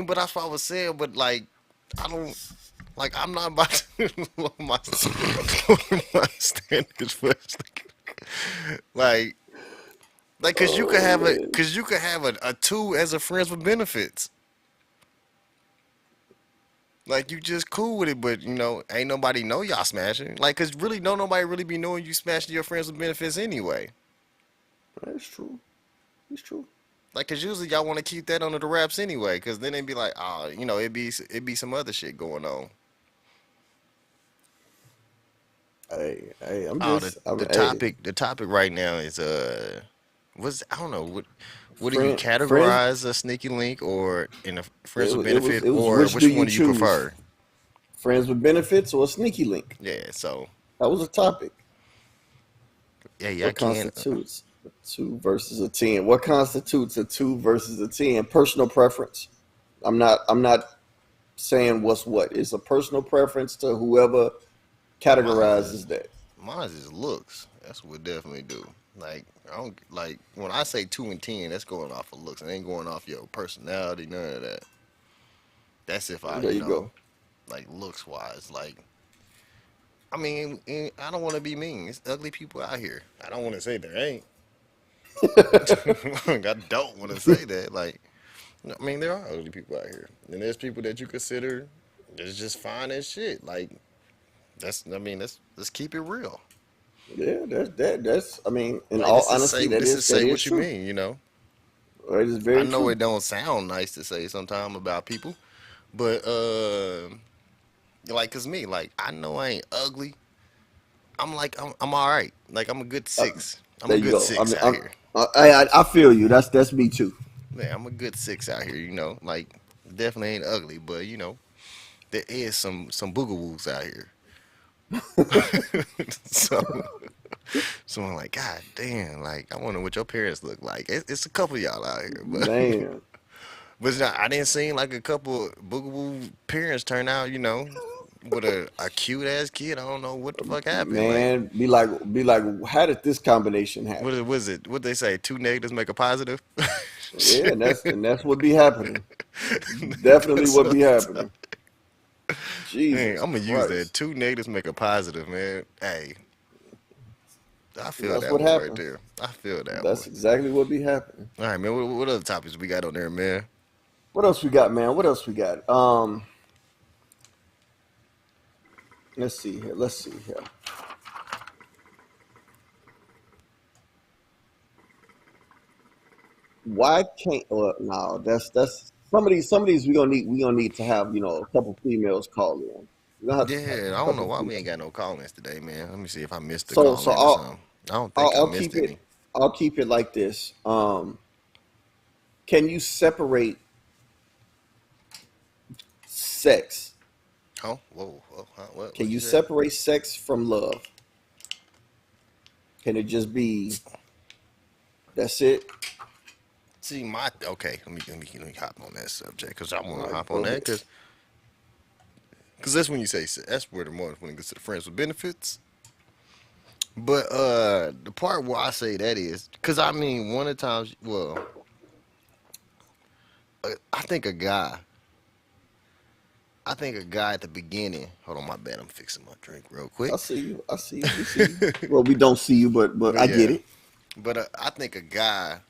but that's what I was saying. But like, I don't like. I'm not about to lower lower my standards for like, Oh man. cause you could have a two as a friends with benefits. Like you just cool with it, but ain't nobody know y'all smashing. Like, cause really, don't nobody really be knowing you smashing your friends with benefits anyway. That's true. It's true. Like, cause usually y'all want to keep that under the wraps anyway, cause then it'd be like, oh, it'd be some other shit going on. Hey, I'm Oh, just. I'm hey. the topic right now is I don't know what do you Friends. categorize a sneaky link or in a friends with It was benefit it was or which do which you one do you choose? prefer? Friends with benefits or a sneaky link? Yeah, so That was a topic. yeah, I What can. constitutes a 2 versus a 10? What constitutes a 2 versus a 10? Personal preference. I'm not saying what's what. It's a personal preference to whoever Mine is categorizes that. mine is looks. That's what we definitely do. Like I don't like when I say 2 and 10, that's going off of looks. It ain't going off your personality, none of that. That's if I, There you go. like looks wise. Like I mean, I don't want to be mean. It's ugly people out here. I don't want to say there ain't. I don't want to say that. Like, I mean, there are ugly people out here, and there's people that you consider that's just fine as shit. Like, I mean, let's keep it real. Yeah, that's I mean, in Like all honesty, this is that say is what you true. mean, you know. It is I very know true. it don't sound nice to say sometime about people, but like, cause me, like, I know I ain't ugly. I'm all right. Like, I'm a good Uh, six. I'm there a you good go. I six mean, out here. I feel you. That's me too. Yeah, I'm a good six out here. You know, like, definitely ain't ugly, but there is some boogawoos out here. so so I'm like, God damn, like, I wonder what your parents look like. It's a couple of y'all out here, but Man, but it's not, I didn't see like a couple boogaboo parents turn out, with a cute ass kid. I don't know what the fuck happened. Like, man, be like, how did this combination what happen? was it? What they say? Two negatives make a positive. Yeah, and that's what be happening. Definitely That's what what be I'm happening. Man, Jesus I'm gonna use that. Christ, Two negatives make a positive, man. Hey, I feel that's that what one right happens. there. I feel that one. That's exactly what be happening. All right, man. What other topics we got on there, man? What else we got, man? What else we got? Let's see here. Let's see here. Why can't? No, that's some of these we gonna need to have a couple females call in. We gonna have to have Yeah, I a don't know couple why we ain't females. got no call-ins today, man. Let me see if I missed the So call-in or something. I don't think I I'll missed keep it any. I'll keep it like this. Can you separate sex? Oh, whoa, whoa, huh, Can what you you say? separate sex from love? Can it just be that's it? See, okay. Let me hop on that subject because I All want to right, hop on go that ahead. because that's when you say that's where the more when it gets to the friends with benefits. But the part where I say that is because I mean one of the times, well, I think a guy, I think a guy at the beginning. Hold on, my bad. I'm fixing my drink real quick. I see you. I see you. We see you. Well, we don't see you, but But I get yeah, it. but I think a guy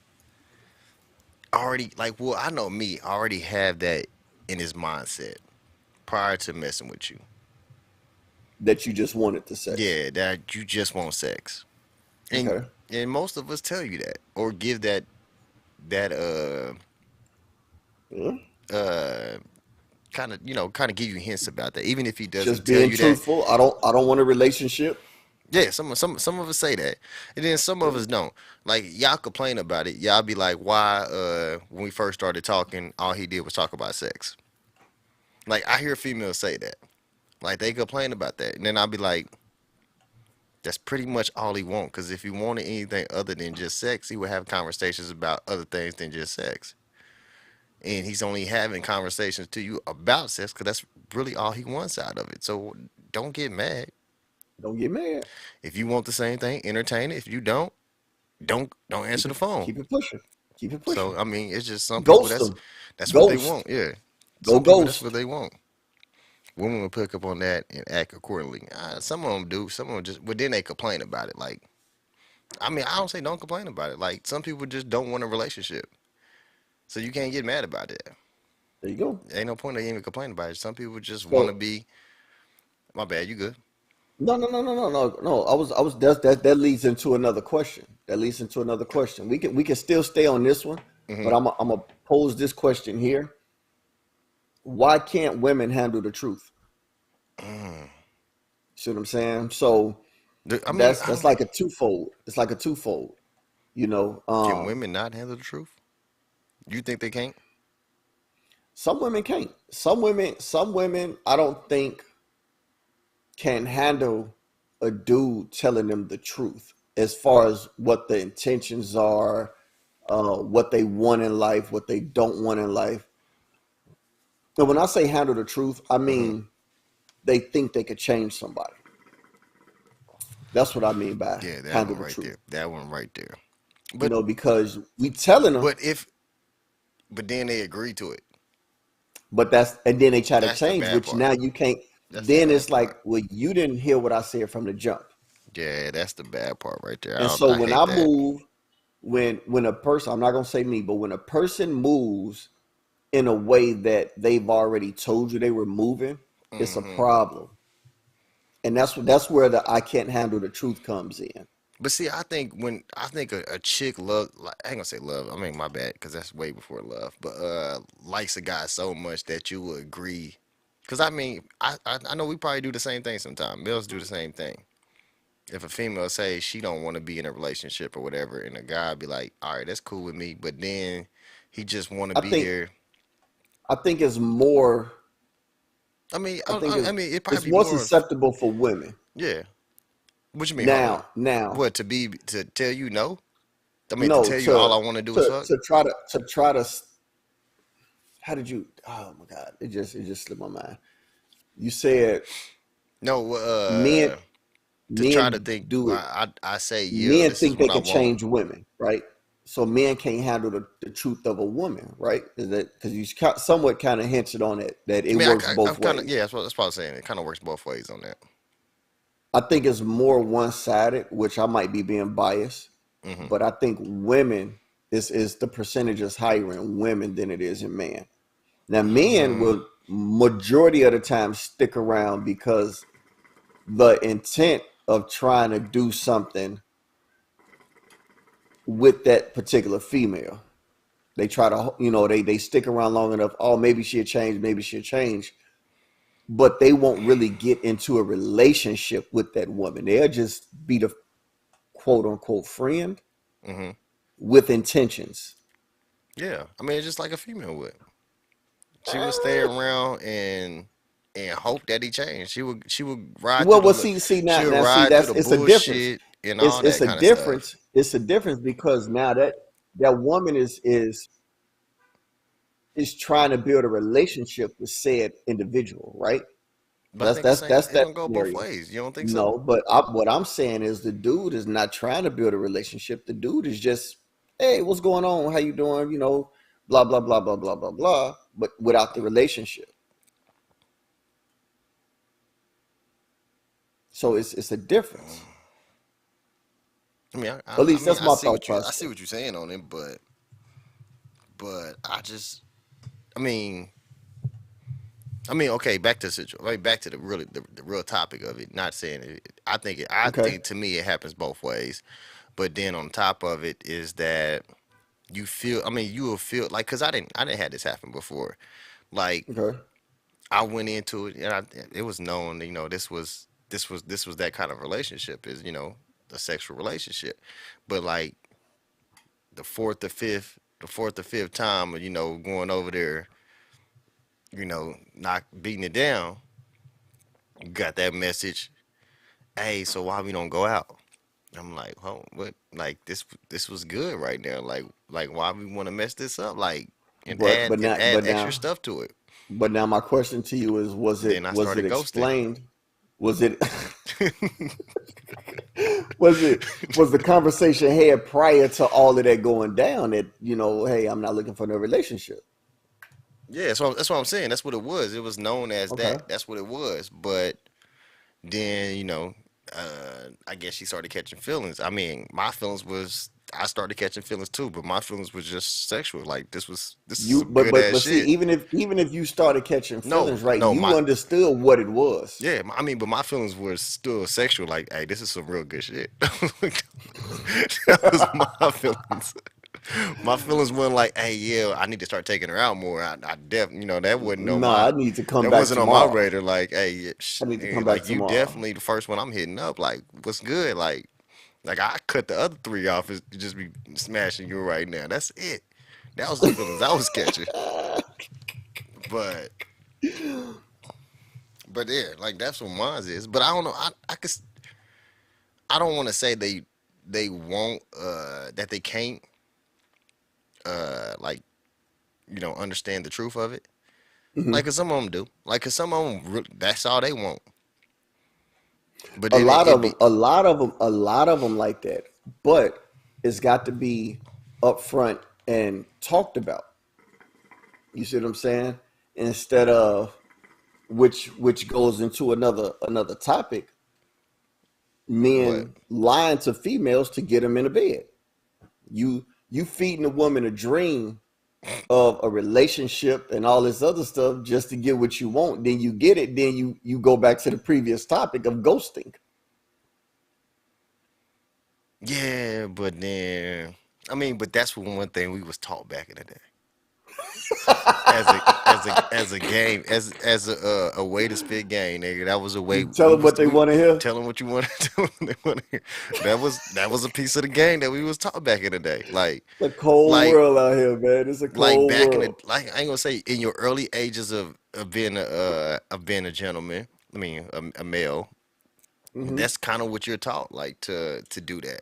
already like, well, I know me I already have that in his mindset prior to messing with you. That you just wanted the sex. Yeah, that you just want sex, and Okay. and most of us tell you that or give that Yeah. uh kind of give you hints about that, even if he doesn't Just tell being you that. truthful. I don't want a relationship. Yeah, some of us say that, and then some of Yeah. us don't. Like, y'all complain about it. Y'all be like, why? When we first started talking, all he did was talk about sex. Like, I hear females say that. Like, they complain about that, and then I'll be like, that's pretty much all he want. Because if he wanted anything other than just sex, he would have conversations about other things than just sex. And he's only having conversations to you about sex because that's really all he wants out of it. So don't get mad. Don't get mad. If you want the same thing, entertain it. If you don't answer the phone. Keep it pushing. Keep it pushing. So I mean, it's just some people Ghost them. that's what they Ghost. want. Yeah, Go some people that's what ghost. they want. Women will pick up on that and act accordingly. Some of them do. Some of them just, but then they complain about it. Like, I mean, I don't say don't complain about it. Like, some people just don't want a relationship, so you can't get mad about it. There you go. Ain't no point in even complaining about it. Some people just want to So be. My bad. You good? no. I was that leads into another question. That leads into another question. We can still stay on this one, but Mm-hmm. I'm gonna pose this question here. Why can't women handle the truth? See what I'm saying? So I mean, that's like a twofold. It's like a twofold. You know, can women not handle the truth? You think they can't? some women can't. Some women, I don't think can handle a dude telling them the truth as far as what the intentions are, what they want in life, what they don't want in life. And when I say handle the truth, I Mm-hmm. mean they think they could change somebody. That's what I mean by Yeah, that handle one the right truth. there. That one right there. But Because we telling them, but if but then they agree to it. but and then they try to That's the change, bad which part. now you can't. That's the Then bad it's like, part. well, you didn't hear what I said from the jump. Yeah, that's the bad part right there. And so I when hate I that. move, when a person, I'm not gonna say me, but when a person moves in a way that they've already told you they were moving, it's a Mm-hmm. problem. and that's where the I can't handle the truth comes in. But see, I think a chick love, like, I ain't gonna say love. I mean, my bad, because that's way before love. But likes a guy so much that you will agree. Because I mean, I know we probably do the same thing sometimes. Males do the same thing. If a female say she don't want to be in a relationship or whatever, and a guy be like, all right, that's cool with me, but then he just want to I be think there. I think it's more. I mean, I think I mean, it it's probably be more more of, susceptible for women. yeah. What you mean? Hold on. Now, What, to tell you no? I mean, to no, tell you all I want to do is fuck. to try to. How did you? Oh my God! It just slipped my mind. You said No, men to try to men think. do it. I say, yeah, Men this is think what they I can want. change women, right? So men can't handle the truth of a woman, right? Is that because you somewhat kind of hinted on it that I it mean, works I'm both kind of, yeah. ways. That's what I was saying. It kind of works both ways on that. I think it's more one sided, which I might be being biased, Hmm. but I think women is the percentage is higher in women than it is in men. Now, men Um, will majority of the time stick around because the intent of trying to do something with that particular female. They try to, they stick around long enough. Oh, maybe she'll change. Maybe she'll change. But they won't really get into a relationship with that woman. They'll just be the quote unquote friend hmm. with intentions. Yeah. I mean, it's just like a female would. She would stay around and hope that he changed. She would ride through Well, the see she would now, see ride through that's the it's a difference. bullshit and It's all it's that a kind of stuff. difference. It's a difference because now that woman is trying to build a relationship with said individual, right? But I That's think the that's same. that's It that don't go both scenario. ways. You don't think so? No, but what I'm saying is the dude is not trying to build a relationship. The dude is just, hey, what's going on? How you doing? Blah blah blah blah blah blah blah. But without the relationship, so it's a difference. I mean, At I least mean, that's my thought I see process. what you're saying on it, but I mean, okay, back to the right, back to the real topic of it. Not saying it. I Okay, think to me it happens both ways, but then on top of it is that you feel. I mean, you will feel like because I didn't have this happen before. Like okay. I went into it and it was known. This was that kind of relationship is a sexual relationship, but like the fourth or fifth time of going over there, not beating it down, you got that message. Hey, so why we don't go out? I'm like, oh, what? Like this was good right now. Like why we want to mess this up? Like But but and not add but extra now stuff to it. but now my question to you is, was it Then I was it started ghosting. explained? Was it was the conversation had prior to all of that going down that hey, I'm not looking for no relationship. Yeah, that's what I'm saying. That's what it was. It was known as Okay. that. That's what it was. But then I guess she started catching feelings. I mean, my feelings was I started catching feelings too, but my feelings was just sexual. Like this is You some good ass but see, shit. even if you started catching No, feelings, right, no, you my understood what it was. yeah, I mean, but my feelings were still sexual. Like, hey, this is some real good shit. That was my feelings. My feelings weren't like, hey, yeah, I need to start taking her out more. That wasn't on No, my, I need to come that back wasn't on my tomorrow. radar. Like, hey, yeah, I need to come back like you tomorrow. definitely the first one I'm hitting up. Like, what's good? Like I cut the other three off is to just be smashing you right now. That's it. That was the feelings I was catching. But yeah, like that's what mine is. But I don't know. I don't want to say they won't that they can't like understand the truth of it. Mhm. Like 'cause some of them do. Like 'cause some of them that's all they want. But A then lot it of them, be a lot of them like that. But it's got to be upfront and talked about. You see what I'm saying? Instead of which goes into another topic, what? men lying to females to get them in a bed. You feeding a woman a dream of a relationship and all this other stuff just to get what you want. Then you get it. Then you go back to the previous topic of ghosting. Yeah, but then I mean, but that's one thing we was taught back in the day as a game as a way to spit game, nigga. That was a way You tell we them was what they we want to hear. tell them what you want to tell them they want to hear. That was a piece of the game that we was taught back in the day. It's a cold Like world out here, man. It's a like cold back in world. the like I ain't gonna say in your early ages of being a gentleman. I mean a male. Hmm. That's kind of what you're taught, like to do that.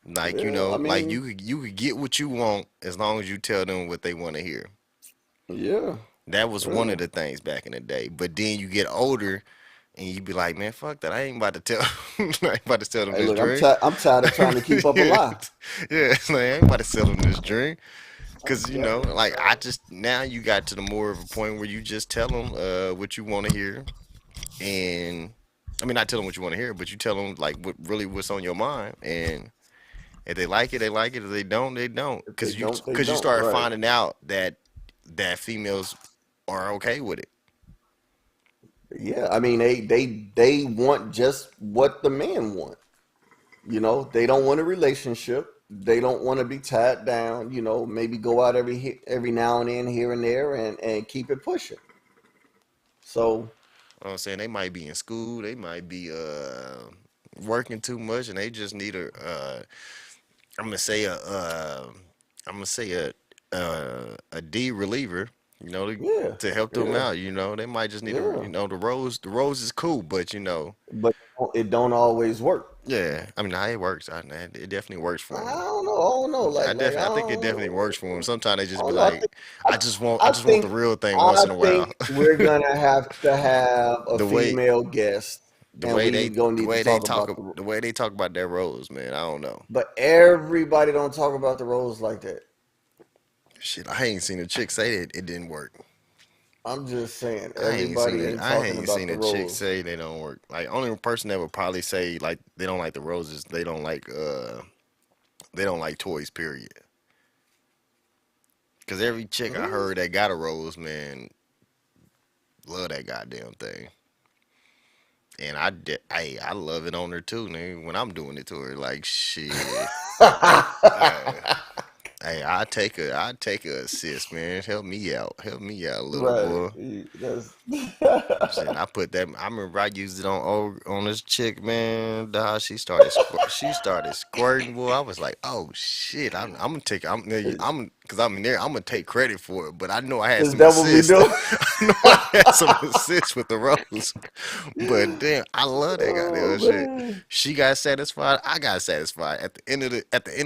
Like Yeah, I like mean, you could get what you want as long as you tell them what they want to hear. yeah, That was one yeah. of the things back in the day. But then you get older and you be like, man, fuck that. I ain't about to tell I ain't about to tell them Hey, this look, I'm dream. tired. I'm tired of trying to keep up a Yeah. lie. Yeah, it's like, I ain't about to sell them this dream. I'm Cause definitely like I tired. just now you got to the more of a point where you just tell them what you want to hear, and I mean not tell them what you want to hear, but you tell them like what's on your mind, and if they like it, they like it. If they don't, they don't. If they don't, they Cause you don't. start Right. finding out that females are okay with it. Yeah, I mean, they want just what the men want. They don't want a relationship. They don't want to be tied down. Maybe go out every now and then, here and there, and keep it pushing. So You know what I'm saying? They might be in school, they might be working too much, and they just need I'm gonna say I'm gonna say a D reliever, you know, yeah, to help them yeah, out. They might just need yeah. the rose is cool, but But it don't always work. yeah. I mean, nah, it works. It definitely works I for them. don't know. I don't know. I think it definitely works for them. Sometimes they I just be don't know. like, I, I I just want the think real thing once I in a think while. we're gonna have to have a the way female guest, the and way we they gonna the need to way they talk talk about the. the way they talk about that rose, man. I don't know. But everybody don't talk about the roles like that. Shit, I ain't seen a chick say that it didn't work. I'm just saying, I ain't seen everybody it. ain't I talking ain't about seen the a chick roles. say they don't work. Like only person that would probably say like they don't like the roses. They don't like toys. Period. Cause every chick I Mm. heard that got a rose, man, love that goddamn thing. And I love it on her too, nigga. When I'm doing it to her, like shit. Hey, hey, I take a assist, man. Help me out, little Right. boy. That's I'm saying I put that. I remember I used it on this chick, man. Dog, she started squirting. Boy, I was like, oh shit. I'm gonna take. Cause I'm in there. I'm gonna take credit for it. But I know I had is some that what we assist. do? I know I had some assist with the rose. But damn, I love that Oh goddamn shit. man, She got satisfied. I got satisfied. At the end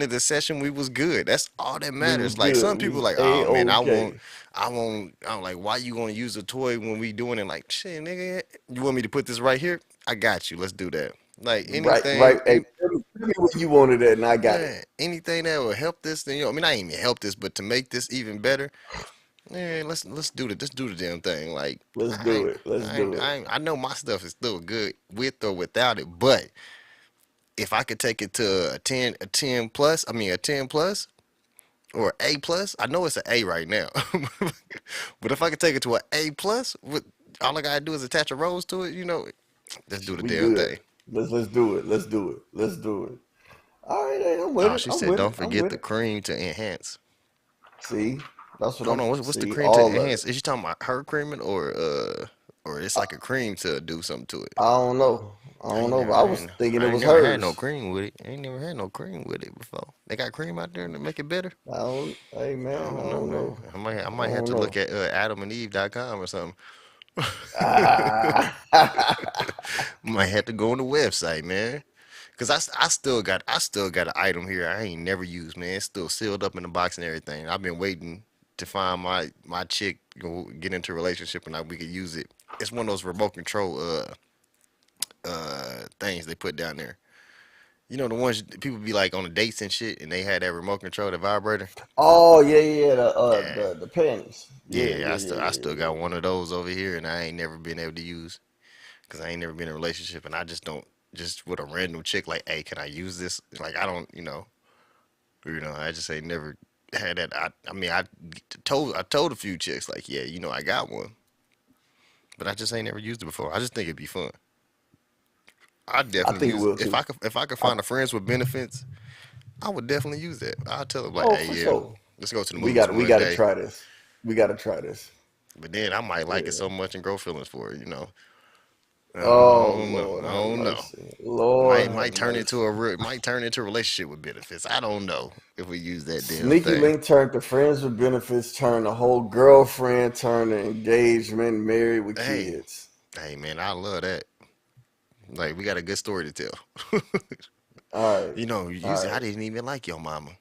of the session, we was good. That's all that we was matters. Like good. some We people, was like, a oh man, okay. I'm like, why you gonna use a toy when we doing it? Like, shit, nigga, you want me to put this right here? I got you. Let's do that. Like Right, right. anything, Hey, tell me where you wanted it, and I got it. yeah, anything that will help this thing. I mean, I ain't even help this, but to make this even better, yeah, let's do the damn thing. Like, Let's do it. Let's do it. I know my stuff is still good with or without it, but if I could take it to a 10 plus, I mean a 10 plus or A plus, I know it's an A right now. But if I could take it to an A plus, with all I gotta do is attach a rose to it, let's do the We damn good. thing. Let's do it. Let's do it. Let's do it. All right, hey, I'm with Oh, it. she I'm said, with it. don't I'm forget with the it. cream to enhance. See, that's what Hold I'm. on, what's the See, cream to all of it. enhance? Is she talking about her creaming or it's I, like a cream to do something to it? I don't know. I don't know, but I it ain't was never had no hers. cream with it. I ain't never had no cream with it before. They got cream out there to make it better. I don't. Hey I man, I don't know, don't man. know. I I might have don't to look know. at adamandeve.com or something. Ah. Might have to go on the website, man. Cause I still got an item here I ain't never used, man. It's still sealed up in the box and everything. I've been waiting to find my chick, get into a relationship and we could use it. It's one of those remote control things they put down there. You know the ones people be like on the dates and shit, and they had that remote control, the vibrator. Oh yeah, yeah, yeah, the Yeah, the pennies. Yeah, yeah. yeah, yeah, I yeah, still yeah, got one of those over here, and I ain't never been able to use because I ain't never been in a relationship, and I just don't with a random chick like, hey, can I use this? Like I don't, I just ain't never. had that. I mean, I told a few chicks like, yeah, I got one, but I just ain't never used it before. I just think it'd be fun. I I definitely think it use it. will If too. I could I, find a friends with benefits, I would definitely use that. I'll tell them like, oh, hey, for yeah, sure. let's go to the We movies got we one got to day. try this. We got to try this. But then I might like it Yeah. so much and grow feelings for it. I Oh don't know. Lord, I have don't know. mercy. Lord, Might have turn into mercy. a relationship with benefits. I don't know if we use that damn Sneaky thing. link turned to friends with benefits, turned to whole girlfriend, turned to engagement, married with Hey, kids. hey, man, I love that. Like we got a good story to tell. All right, You all said I right. didn't even like your mama.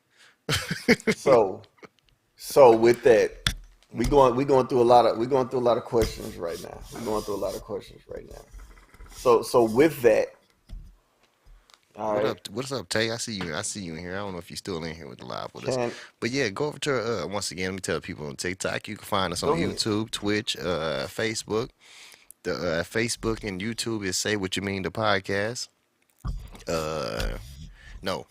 So, with that, we going through a lot of questions right now. We're going through a lot of questions right now. So with that, all What right, up? What's up, Tay? I see you. I see you in here. I don't know if you're still in here with the live with us, can but yeah, go over to once again. Let me tell people on TikTok. You can find us on go ahead. YouTube, Twitch, Facebook. The Facebook and YouTube is Say What You Mean the podcast. Uh, no,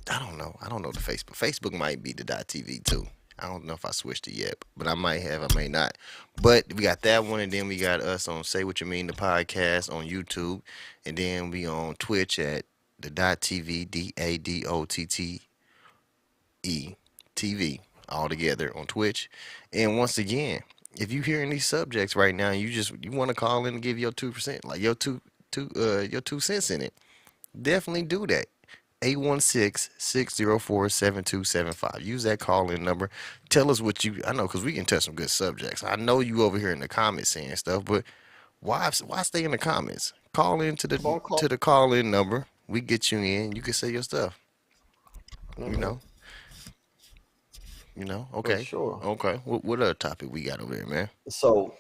I don't know. I don't know the Facebook. Facebook might be the .tv too. I don't know if I switched it yet, but I might have. I may not. But we got that one, and then we got us on Say What You Mean the podcast on YouTube, and then we on Twitch at the .tv DADOTTE TV all together on Twitch. And once again, if you hearing these subjects right now, you want to call in and give your 2%, like your 2 cents in it. Definitely do that. 816-604-7275. Use that call in number. Tell us what I know, because we can touch some good subjects. I know you over here in the comments saying stuff, but why stay in the comments? Call in to Come the on, call. to the call in number. We get you in. You can say your stuff. You Hmm. know. For Okay. sure. Okay. What other topic we got over there, man? So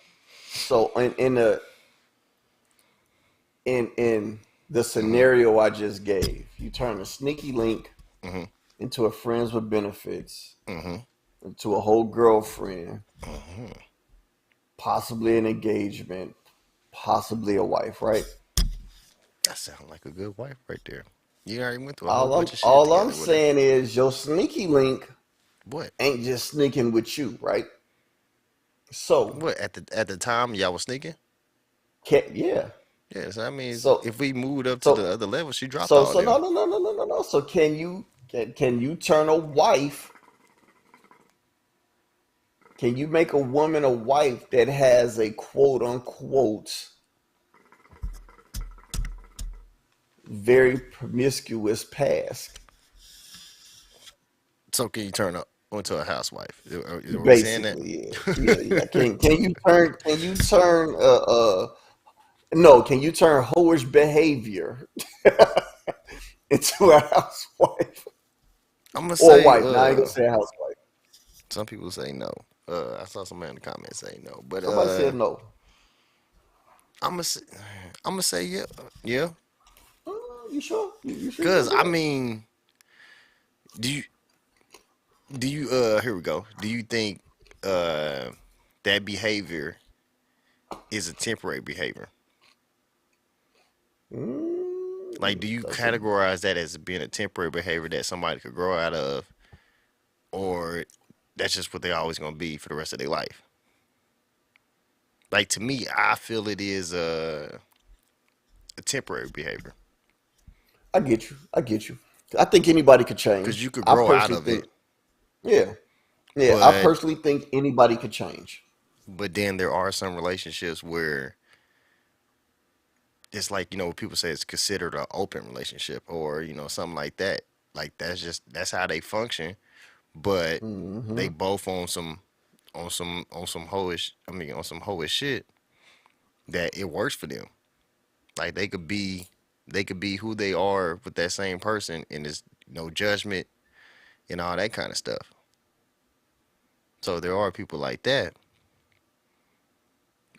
in the Mhm. scenario I just gave, you turn a sneaky link Mhm. into a friends with benefits, Mhm. into a whole girlfriend, Mhm. possibly an engagement, possibly a wife, right? That sounds like a good wife right there. You already went through a whole All I'm bunch of shit all I'm together with her. saying is your sneaky link What? ain't just sneaking with you, right? So What at the time y'all was sneaking? yeah. Yes, I mean, So if we moved up to the so other level, she dropped all no them. no no no no no no. So can you turn a wife? Can you make a woman a wife that has a quote unquote very promiscuous past? So can you turn up onto a housewife? Are we saying that? Basically, yeah. Can you turn no, can you turn whorish behavior into a housewife I'm gonna or a say, wife? Now I ain't gonna say a housewife. some people say no. I saw somebody in the comments say no, but Somebody said no. I'm gonna say, I'm gonna say yeah, yeah. You sure? You sure you Cause gonna do I that? mean, do you here we go. Do you think uh that behavior is a temporary behavior? Like, do you That's a categorize that as being a temporary behavior that somebody could grow out of, or that's just what they always gonna be for the rest of their life? Like to me, I feel it is a temporary behavior I get you. I get you. I think anybody could because you change. could I grow out personally of it, think, yeah, yeah. I but personally think anybody could change. then there are some relationships where it's like people say it's considered an open relationship or something like that. Like that's how they function, but they Hmm. both on some hoish. I mean, on some hoish shit that it works for them. Like they could be who they are with that same person, and there's no judgment and all that kind of stuff. So there are people like that,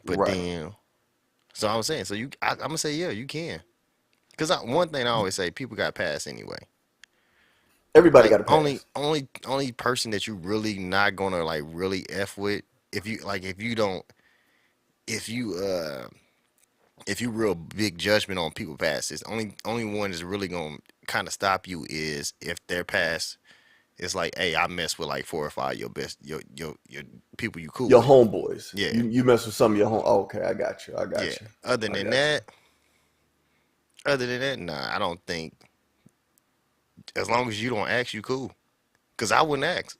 but Right. then so I was saying, so I'm gonna say yeah, you can. Cause one thing I always say, people got past anyway. Everybody Like got a only pass. only only person that you really not gonna like really f with, if you don't if you if you real big judgment on people past, it's only one is really gonna kind of stop you is if their past It's like, hey, I mess with like four or five of your best, your people you cool Your with. homeboys. Yeah, You mess with some of your home. Oh, okay, I got you. I yeah. got you. Other I than got you. that, other than that, nah, I don't think. As long as you don't ask, you cool. Cause I wouldn't ask.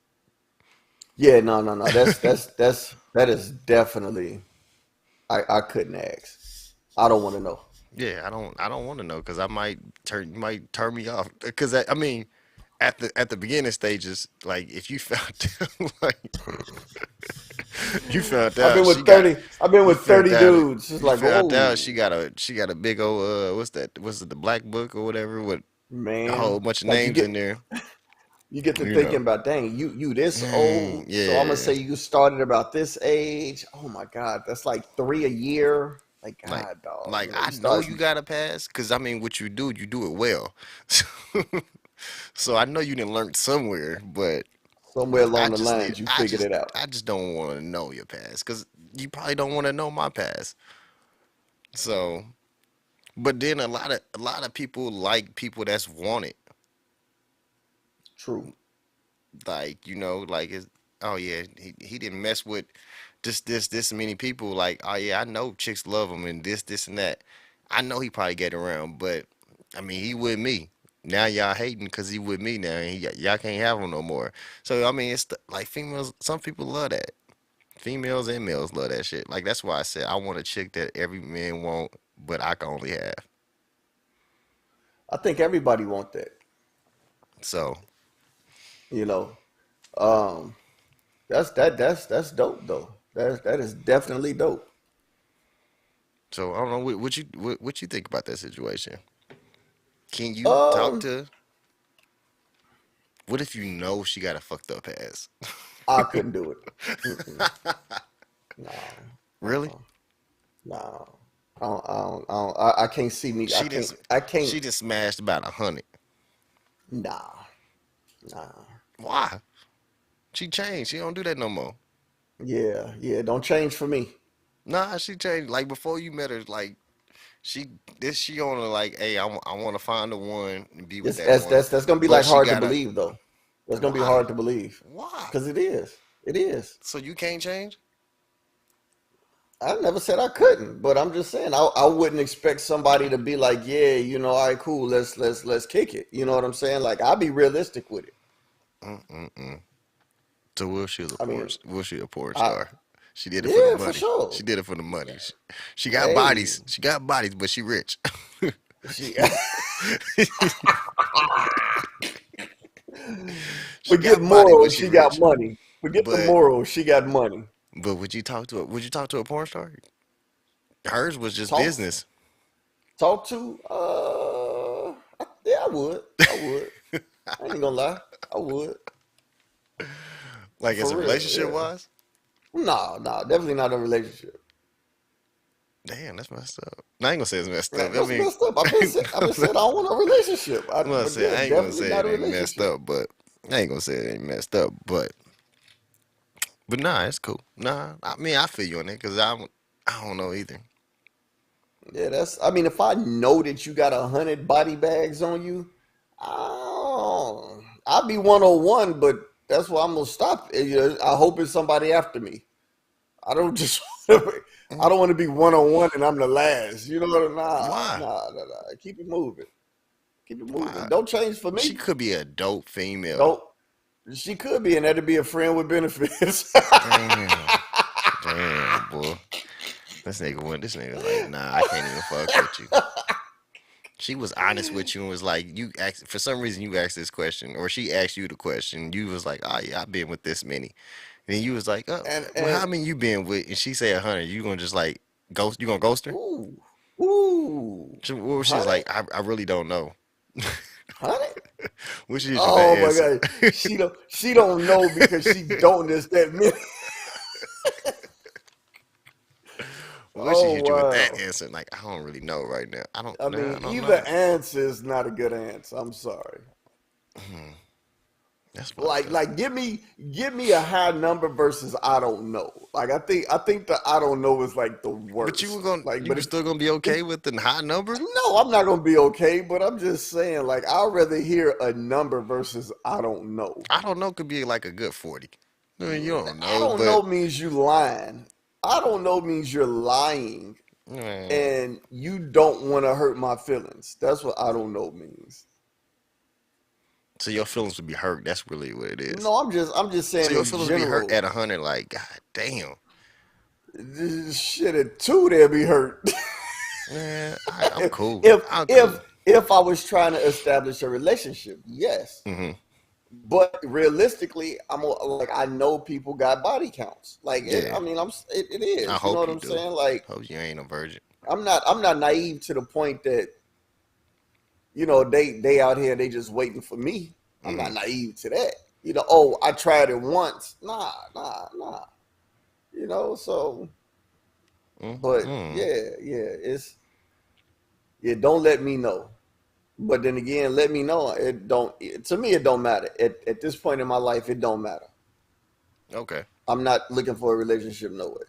Yeah, no, no, no. That is definitely. I couldn't ask. I don't want to know. Yeah, I don't want to know because I might turn you might turn me off. Because I mean, at the beginning stages, like if you found out, like you found I've out been she with got 30. I've been you with found 30 out dudes. It's you like, found out oh she got a big old what's that, what's it, the black book or whatever, with a whole man, bunch of like names in there, you get to you know. thinking about, dang, you this Dang, old. So I'm gonna yeah. say you started about this age. Oh my God, that's like 3 a year. Like like God, dog. like I You know start you got to pass because I mean what you do it well. So I know you didn't learn somewhere, but somewhere I along the just need lines. You figured it out. I just don't want to know your past because you probably don't want to know my past. So, but then a lot of people like people that's wanted, True. like like it's, oh yeah, he didn't mess with this many people. Like, oh yeah, I know chicks love him and this and that. I know he probably get around, but I mean he with me. Now y'all hating because he with me now, and y'all can't have him no more. So I mean, like females. Some people love that. Females and males love that shit. Like that's why I said I want a chick that every man want, but I can only have. I think everybody want that. So, You know. Um, that's dope though. That is definitely dope. so I don't know what you think about that situation. Can you talk Um, to? What if you know she got a fucked up ass? I couldn't do it. Mm-mm. No. Really? Uh-uh. No. I can't see me. I She can't. just I can't. she just smashed about 100. Nah. Nah. Why? She changed. She don't do that no more. Yeah. Yeah. Don't change for me. Nah, she changed. Like before you met her, like she she on her like, hey, I want to find the one and be with It's that one, that's gonna be but like she hard to gotta. believe though. That's gonna be Why? hard to believe Why? because it is. It is. So you can't change? I never said I couldn't, but I'm just saying I wouldn't expect somebody to be like, yeah, all right, cool, let's kick it. You know what I'm saying? Like I'll be realistic with it. Mm-mm-mm. So what if she was a I mean, what if she a porn I star? She did it for the yeah, for money. sure. She did it for the money. She got Hey, bodies. She got bodies, but she rich. she She forget got bodies, but morals, she she got rich. money. Forget the But morals, she got money. would you talk to would you talk to a porn star? Hers was just Talk business. talk to yeah, I would. I would. I ain't gonna lie. I would. Like as For a real, relationship yeah. wise? No, no, definitely not a relationship. Damn, that's messed up. I ain't gonna say it's messed up. That- I That's mean, messed up. I've been said I don't want a relationship. But yeah, I ain't gonna definitely say not it a ain't messed relationship. up, but I ain't gonna say it ain't messed up, but nah, it's cool. Nah, I mean I feel you on it because I don't know either. Yeah, that's. I mean, if I know that you got 100 body bags on you, I'll be 101. But that's why I'm gonna stop. I hope it's somebody after me. I don't just. I Mm, don't want to be 101 and I'm the last. You know what? Nah, why? nah, nah, nah. Keep it moving. Keep it moving. Why? Don't change for She me. could be a dope female. Don't. She could be, and that'd be a friend with benefits. Damn, damn, boy. This nigga like, nah, I can't even fuck with you. She was honest with you and was like, you asked for some reason you asked this question, or she asked you the question. You was like, oh yeah, I've been with this many. And then you was like, oh, and well, and how many you been with? And she say 100. You gonna just like ghost? You gonna ghost her? ooh, ooh, What was she 100, I really don't know. 100. What she hit you with that Oh my answer? God, she don't know because she don't just that many. What she Oh hit you with that wow. answer? Like I don't really know right now. I don't. I Nah, mean, I don't either know. answer is not a good answer. I'm sorry. That's fucked Like up. like give me a high number versus I don't know. Like I think the I don't know is like the But worst. Like you but were still gonna be if okay with the high number. no, I'm not gonna be okay, but I'm just saying, like, I'd rather hear a number versus I don't know. I don't know. Could be like a good 40. I mean, you don't I know, don't but know means you lying. I don't know means you're lying man. and you don't want to hurt my feelings. That's what I don't know means. So your feelings would be hurt. That's really what it is. No, I'm just So saying your in feelings be hurt general. at 100. Like, god damn, This shit at two, they'll be hurt. man. I'm cool. if I'm cool. if if I was trying to establish a relationship, yes. Hmm. But realistically, like I know people got body counts. Like Yeah. I mean, it I is. You know hope what you I'm do. saying? Like Hope you ain't a virgin. I'm not naive to the point that they out here they just waiting for me. I'm Hmm. not naive to that. Oh, I tried it once. Nah. So but Mm-hmm. yeah, yeah. Don't let me know. But then again, let me know. To me, it don't matter. At this point in my life, it don't matter. Okay. I'm not looking for a relationship, no way.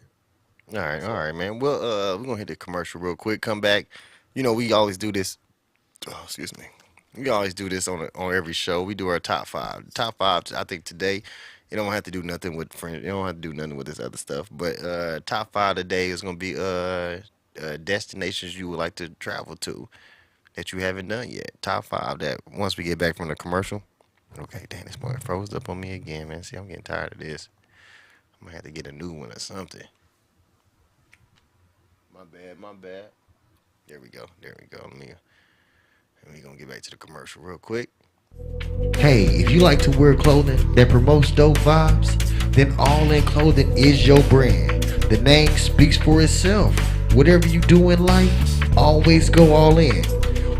All So right, man. Well, we're gonna hit the commercial real quick. Come back. You know, we always do this. Oh, excuse me. We always do this on every show. We do our top five. Top five. I think today, you don't have to do nothing with friends. You don't have to do nothing with this other stuff. But top five today is gonna be destinations you would like to travel to that you haven't done yet. Top five that once we get back from the commercial. Okay, damn, this boy froze up on me again, man. See, I'm getting tired of this. I'm gonna have to get a new one or something. My bad, my bad. There we go. There we go. Let me gonna get back to the commercial real quick. Hey, if you like to wear clothing that promotes dope vibes, then All In Clothing is your brand. The name speaks for itself. Whatever you do in life, always go all in.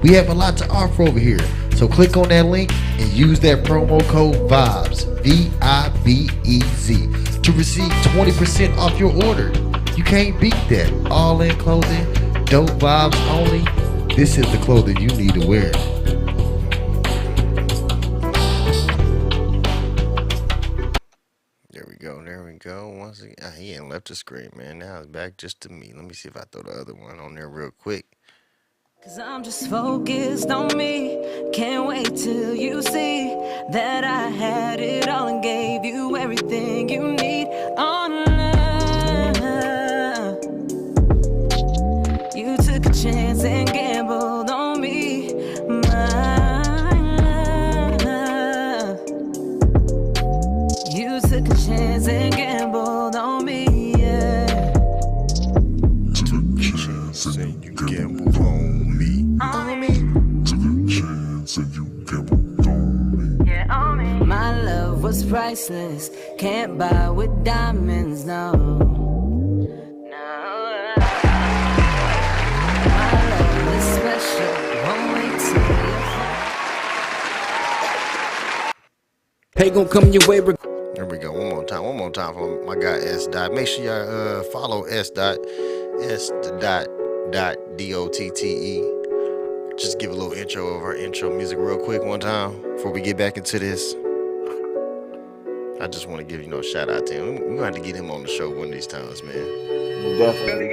We have a lot to offer over here, so click on that link and use that promo code VIBES, VIBEZ, to receive 20% off your order. You can't beat that. All In Clothing, dope vibes only. This is the clothing you need to wear. There we go. There we go. Once again, he ain't left the screen, man. Now it's back just to me. Let me see if I throw the other one on there real quick. Cause I'm just focused on me. Can't wait till you see that I had it all and gave you everything you need. On love. You took a chance and gambled on me. My love. You took a chance and gambled on me, yeah. Took a chance and you gambled on me. On me. Took a chance and you gambled on me. Yeah, on me. My love was priceless. Can't buy with diamonds, no. No. My love is special. Won't wait till you Pay gon' come your way. There we go. One more time for my guy S Dot. Make sure y'all follow S Dot. S dot DOTTE. Just give a little intro of our intro music real quick one time before we get back into this. I just want to give a shout out to him. We're gonna have to get him on the show one of these times, man. definitely.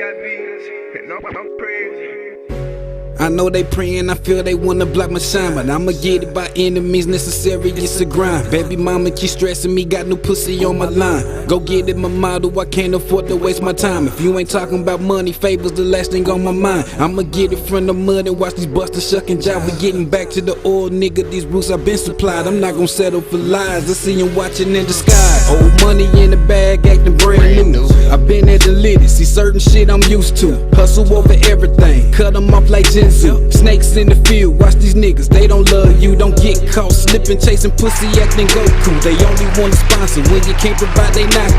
I know they praying, I feel they wanna block my shine, but I'ma get it by enemies necessary, it's a grind. Baby mama keep stressing me, got new pussy on my line. Go get it, my model, I can't afford to waste my time. If you ain't talking about money, favors the last thing on my mind. I'ma get it from the mud and watch these busters shucking job. We getting back to the old nigga, these roots I've been supplied. I'm not gonna settle for lies, I see him watching in disguise. Old money in the bag, acting brand new. I've been at the litty, see certain shit I'm used to. Hustle over everything, cut them off like Jinzu. Snakes in the field, watch these niggas, they don't love you. Don't get caught slipping, chasing pussy, acting Goku. They only want to sponsor, when you can't provide, they not.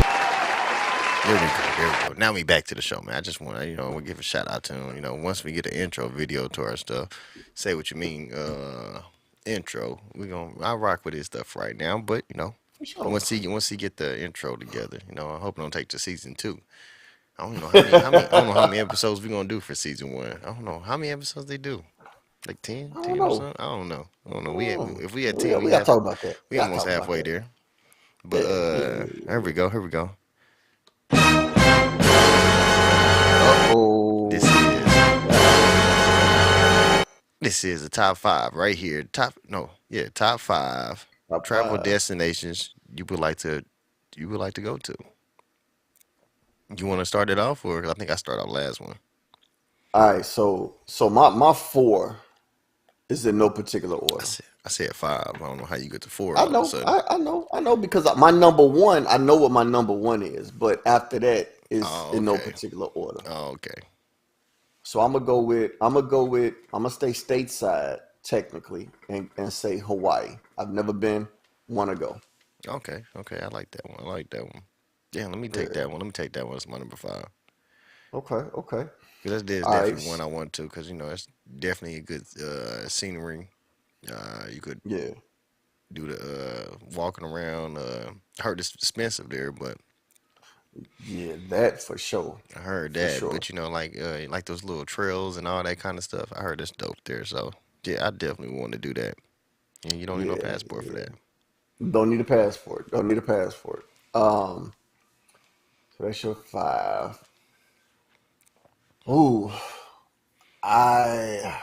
There we go. There we go. Now we back to the show, man. I just want to, we give a shout out to him. Once we get an intro video to our stuff, say what you mean, intro. I rock with his stuff right now, but For sure. once he get the intro together, I hope it don't take to season 2. I don't know how many I don't know how many episodes we gonna do for season 1. I don't know how many episodes they do. Like 10, I don't 10 or know. something. I don't know. I don't know. Mm. If we had We 10, got, we got to talk about that. we We got to almost talk about halfway that. there. But Yeah, yeah, yeah, here yeah, we go. Here we go. yeah. This Uh-oh. is God. this is the top five right here. Top no, yeah, top five Top travel five. destinations you would like to go to. You want to start it off, or I think I started off last one. All right, so my four is in no particular order. I said five. I don't know how you get to four I all of a know, sudden. I know because my number one, I know what my number one is, but after that is Oh, in no okay. particular order. Oh, okay. So I'm gonna stay stateside technically and say Hawaii. I've never been, want to go. Okay. Okay. I like that one. I like that one. Yeah, let me take Yeah. that one. Let me take that one as my number five. Okay, okay. Because that's All right. definitely one I want to. Because it's definitely a good scenery. You could Yeah. do the walking around. I heard it's expensive there, but Yeah, that for sure. I heard For that. sure. But like those little trails and all that kind of stuff. I heard it's dope there. So yeah, I definitely want to do that. And you don't need no Yeah, passport for yeah. that. Don't need a passport. Don't need a passport. Um, so that's your five. Ooh, I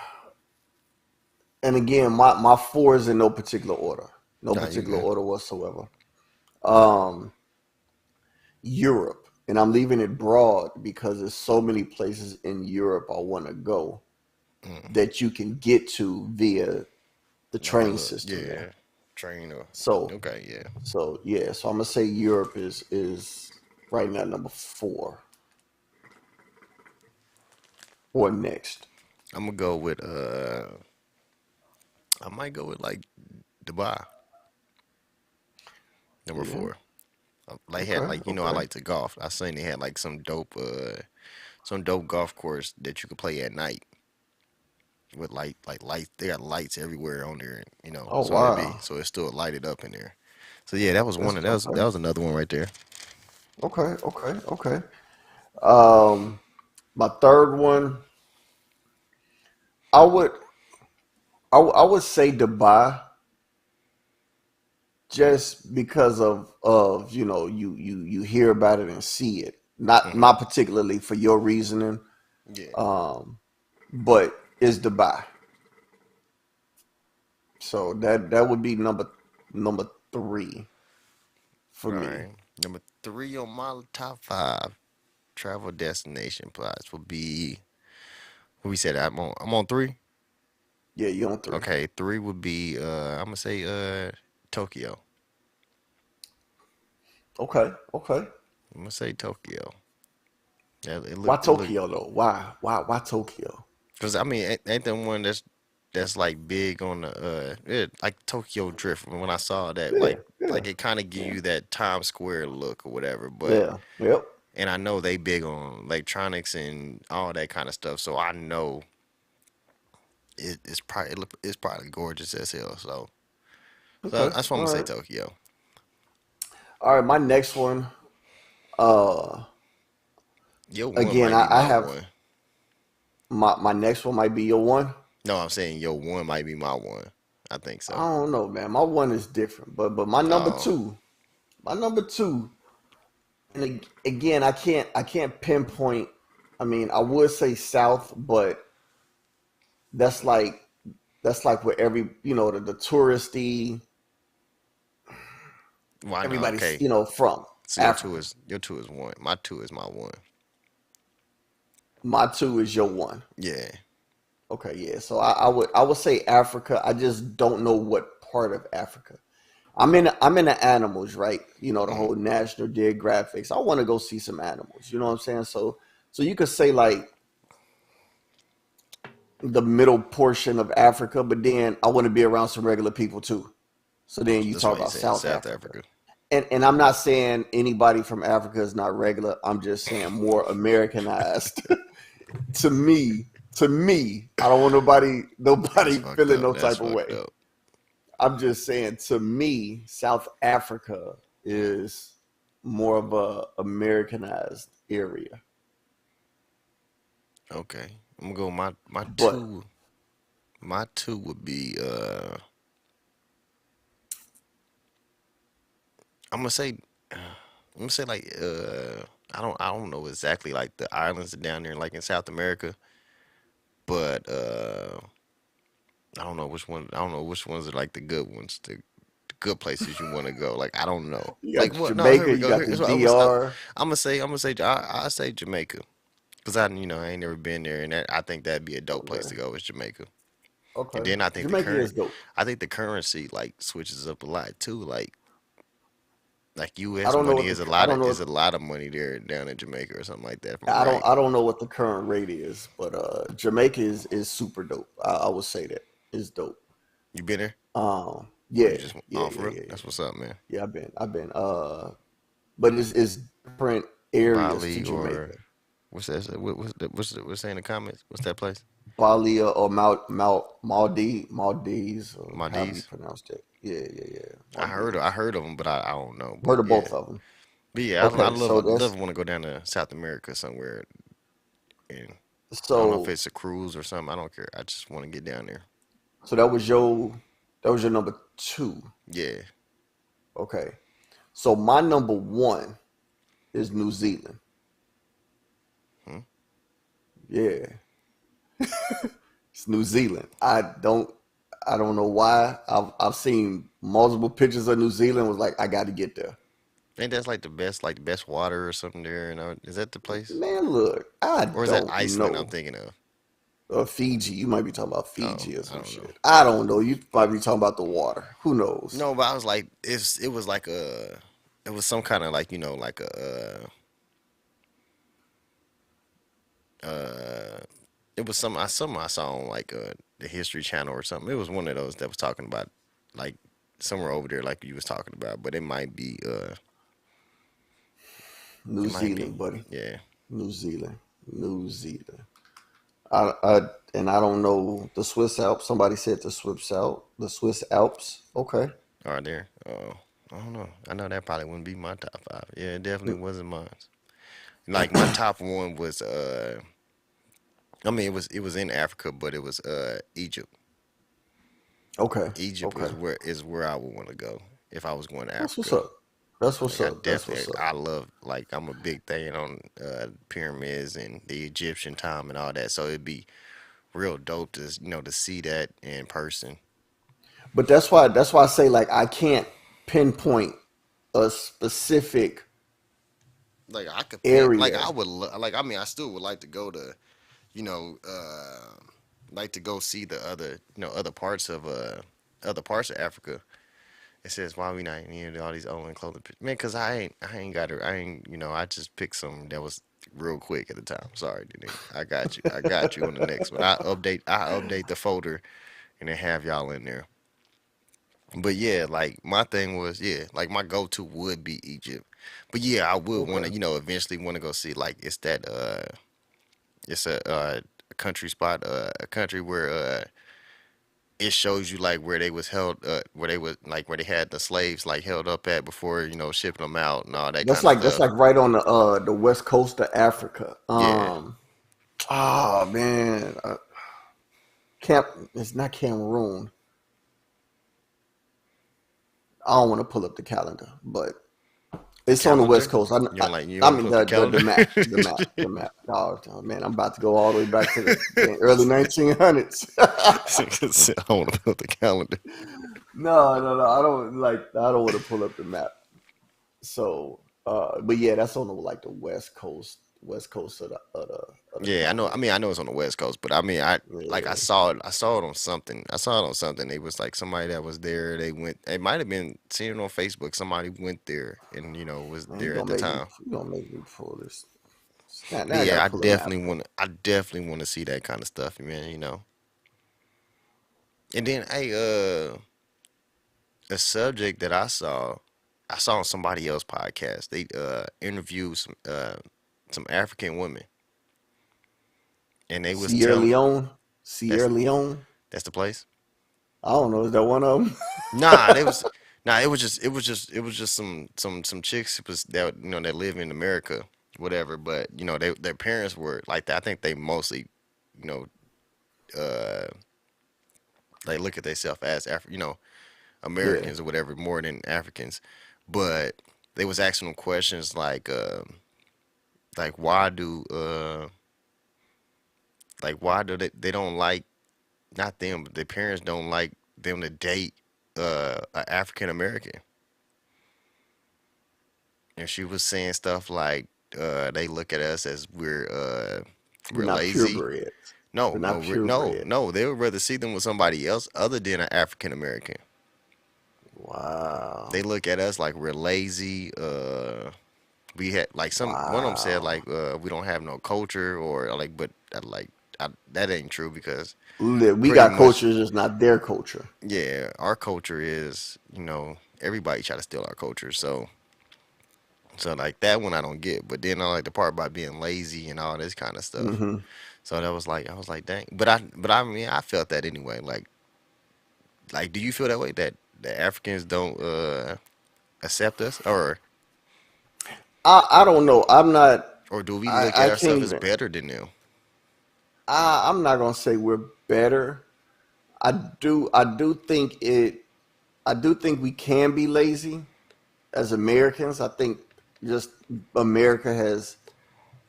and again, my four is in no particular order. No Nah, you particular good. order whatsoever. Um, Europe, and I'm leaving it broad because there's so many places in Europe I want to go Mm. that you can get to via the Like a train little, system there. yeah, train or So, okay, yeah. yeah, so I'm gonna say Europe is right now number four or next. I'm gonna go with I might go with like Dubai, number Yeah. four. Like had Okay. like I Okay. like to golf. I seen they had like some dope golf course that you could play at night with like lights. They got lights everywhere on there. Oh So wow. so it's still lighted up in there. So yeah, that was one That's of okay. that was another one right there. Okay. Okay. Okay. Um, my third one, I would I would say Dubai just because of you hear about it and see it. Hmm. Not particularly for your reasoning, Yeah. um, but it's Dubai. So that would be number three for All me. right. Number three on my top five travel destination plots would be. What we said I'm on three. Yeah, you on three. Okay, three would be I'm gonna say Tokyo. Okay, okay. I'm gonna say Tokyo. Yeah, Why it look Tokyo though? Why Tokyo? because I mean ain't the one that's like big on the like Tokyo Drift. When I saw that, Yeah, yeah, like it kind of give yeah, you that Times Square look or whatever. But yeah. Yep. and I know they big on electronics and all that kind of stuff, so I know it's probably gorgeous as hell. So Okay. that's why I'm All gonna say right. Tokyo. All right. My next one. Uh, Your one again, might be I my have one. my next one might be your one. No, I'm saying your one might be my one. I think I so. don't know, man. My one is different, but Oh, my number two, and again, I can't pinpoint. I mean, I would say South, but that's like that's like where every the touristy why not? everybody's Okay. from So Africa. your two is one. My two is my one. My two is your one. Yeah. Okay, yeah. So I would say Africa. I just don't know what part of Africa. I'm in the animals, right? The Hmm. whole National Geographics. I want to go see some animals. You know what I'm saying? So you could say like the middle portion of Africa, but then I want to be around some regular people too. So then you That's talk why you about saying South South Africa. Africa. And I'm not saying anybody from Africa is not regular. I'm just saying more Americanized. to me, I don't want That's nobody fucked feeling up. no That's type of fucked way. up. I'm just saying to me, South Africa is more of a Americanized area. Okay. I'm gonna go my But My two would be I'm gonna say I'm gonna say like I don't know exactly like the islands down there like in South America, but I don't know which ones are like the good ones, the good places you want to go. Like I don't know. You got Like what? No, here Jamaica, we you go. got the Here's what I'm DR. gonna say I say Jamaica because I ain't never been there, and I think that'd be a dope place to Okay. go is Jamaica. And Okay. then Jamaica is dope. I think the currency like switches up a lot too. Like I U.S. don't know money what the I don't know is a lot of money there down in Jamaica or something like that. If I'm I don't right. I don't know what the current rate is, but Jamaica is super dope. I would say that is dope. You been there or you Yeah, just yeah, for yeah, real? yeah, yeah. That's what's up, man. Yeah, I've been. But it's different areas to Bali or Jamaica. what's that? What's that in the comments? What's that place? Bali or Maldives, or however you Maldives. pronounce that. Yeah, yeah, yeah. Maldives. I heard of them, but I don't know. Heard But of yeah, both of them. but yeah, I Okay, so love that's want to go down to South America somewhere, and I don't know if so it's a cruise or something. I don't care. I just want to get down there. so that was your number two. Yeah. Okay. So my number one is New Zealand. Hmm? Yeah, it's New Zealand. I don't know why. I've seen multiple pictures of New Zealand. Was like I got to get there. Ain't that's like the best water or something there? And is that the place, Man, look, I or is that don't Iceland? I'm know. thinking of. Fiji. You might be talking about Oh, Fiji or I some don't know. shit. I don't know. You might be talking about the water. Who knows? No, but I was like, it was like it was some kind of like like a it was something I saw on like the History Channel or something. It was one of those that was talking about like somewhere over there, like you was talking about. But New it might be, Zealand, buddy. yeah. New Zealand. New Zealand. I and I don't know the Swiss Alps. Somebody said the Swiss Alps. The Swiss Alps. Okay. Are there? Oh, I don't know. I know that probably wouldn't be my top five. Yeah, it definitely wasn't mine. Like my top one was I mean it was in Africa, but it was Egypt. Okay. Egypt Okay. is where I would want to go if I was going to That's what's Africa. up. That's what's Like I up. That's what's definitely up. I love like I'm a big thing on pyramids and the Egyptian time and all that. So it'd be real dope to to see that in person. But that's why I say like I can't pinpoint a specific Like I could pick like area. like I mean I still would like to go to you know like to go see the other other parts of Africa. It says why we not all these old and clothing man because I ain't got it I ain't I just picked some that was real quick at the time. Sorry, Denise. I got you on the next one. I update the folder and then have y'all in there. But yeah, like my thing was like my go to would be Egypt. But yeah, I would want Okay. to eventually want to go see like it's a country spot a country where it shows you like where they was held where they was like where they had the slaves like held up at before shipping them out and all that kind of That's stuff. like right on the west coast of Africa. Yeah, Oh man, Camp. It's not Cameroon. I don't want to pull up the calendar, but the it's on the west calendar. coast. You I don't mean put up the the calendar. map, the map. Oh man, I'm about to go all the way back to the early 1900s. I want to put up the calendar. No, no, no. I don't like. I don't want to pull up the map. So, but yeah, that's on the like the west coast of the Yeah, I know. I continent. mean, I know it's on the West Coast, but I mean, I like Yeah, I saw it on something. I saw it on something. It was like somebody that was there. They went. It might have been seen it on Facebook. Somebody went there and was man, there at the time. you gonna make me pull this. But Now I gotta yeah, pull a map. I definitely want to see that kind of stuff, man. And then a subject that I saw on somebody else podcast. They interviewed some African women, and they was Sierra telling Leone, that's Sierra Leone. that's the place. I don't know. Is that one of them? Nah, they was nah. It was just some chicks was that that live in America, whatever. But their parents were like that. I think they mostly, you know, uh, They look at themselves as Yeah. Americans or whatever more than Africans. But they was asking them questions like why do they don't like, not them, but their parents don't like them to date a African American. And she was saying stuff like they look at us as We're we're not lazy. purebreds. No, We're no, not no, purebred. no. They would rather see them with somebody else other than an African American. Wow. They look at us like we're lazy. We had like one of them said Wow. like we don't have no culture or like, but that ain't true because We pretty got much, culture, just not their culture. yeah, our culture is, everybody try to steal our culture. So like that one I don't get, but then I like the part about being lazy and all this kind of stuff. Hmm. So that was like, I was like, dang. But I mean, I felt that anyway. Like, do you feel that way that the Africans don't accept us, I don't know. I'm not. or do we look at I can't ourselves as even. better than them? I'm not gonna say we're better. I do think it. I do think we can be lazy as Americans. I think just America has,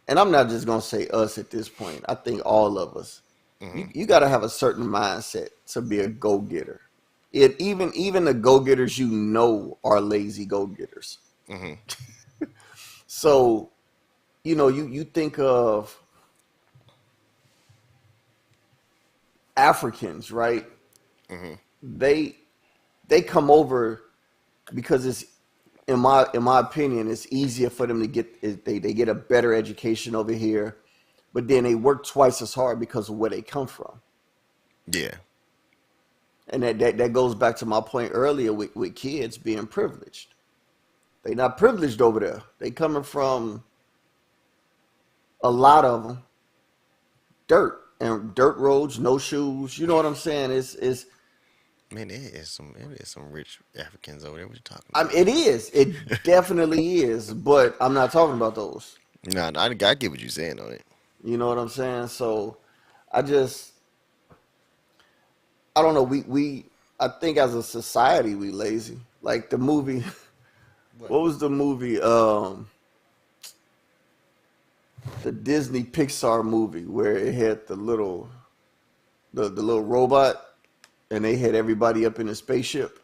and I'm not just gonna say us at this point. I think all of us. Hmm. You got to have a certain mindset to be a go getter. It even the go getters are lazy go getters. Hmm. So you think of Africans, right? Hmm. They they come over because it's in my opinion, it's easier for them to they get a better education over here, but then they work twice as hard because of where they come from. Yeah. And that goes back to my point earlier with kids being privileged. They not privileged over there. They coming from a lot of them dirt roads, no shoes. You know what I'm saying? It's Man, it is some rich Africans over there. What you talking I mean, it is. It definitely is. But I'm not talking about those. about? Nah, I get what you're saying on it. You know what I'm saying? So I just I don't know. We I think as a society we lazy. Like the movie. What? What was the movie? The Disney Pixar movie where it had the little robot and they had everybody up in a spaceship.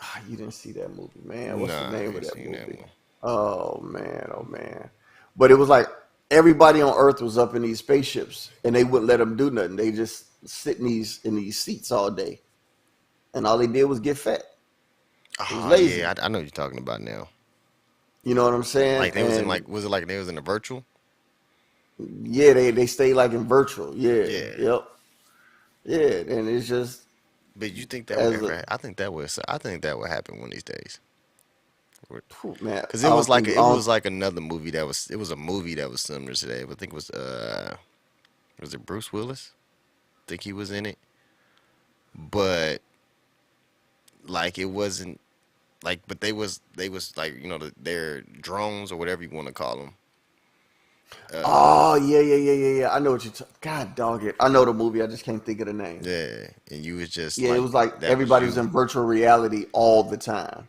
Ah, you didn't see that movie, man. What's the Nah, I name of ain't that seen that movie? one. Oh man, oh man. But it was like everybody on Earth was up in these spaceships and they wouldn't let them do nothing. They just sit in these seats all day, and all they did was get fat. It was Oh lazy. yeah, I know what you're talking about now. You know what I'm saying? Like they was in And like, was it like they was in a virtual? yeah, they stay like in virtual. Yeah, Yeah. yep, yeah. And it's just But you think that would as a ever? I think that would happen one of these days. phew, man. Cause I it was don't like think a, I it don't was like another movie it was a movie that was similar to that. But I think it was it Bruce Willis? I think he was in it, but like it wasn't like, but they was like, their drones or whatever you want to call them. Uh, Oh yeah. I know what you're. God dog it. I know the movie. I just can't think of the name. yeah, and you was just Yeah, it like, was like that was everybody was you. in virtual reality all the time.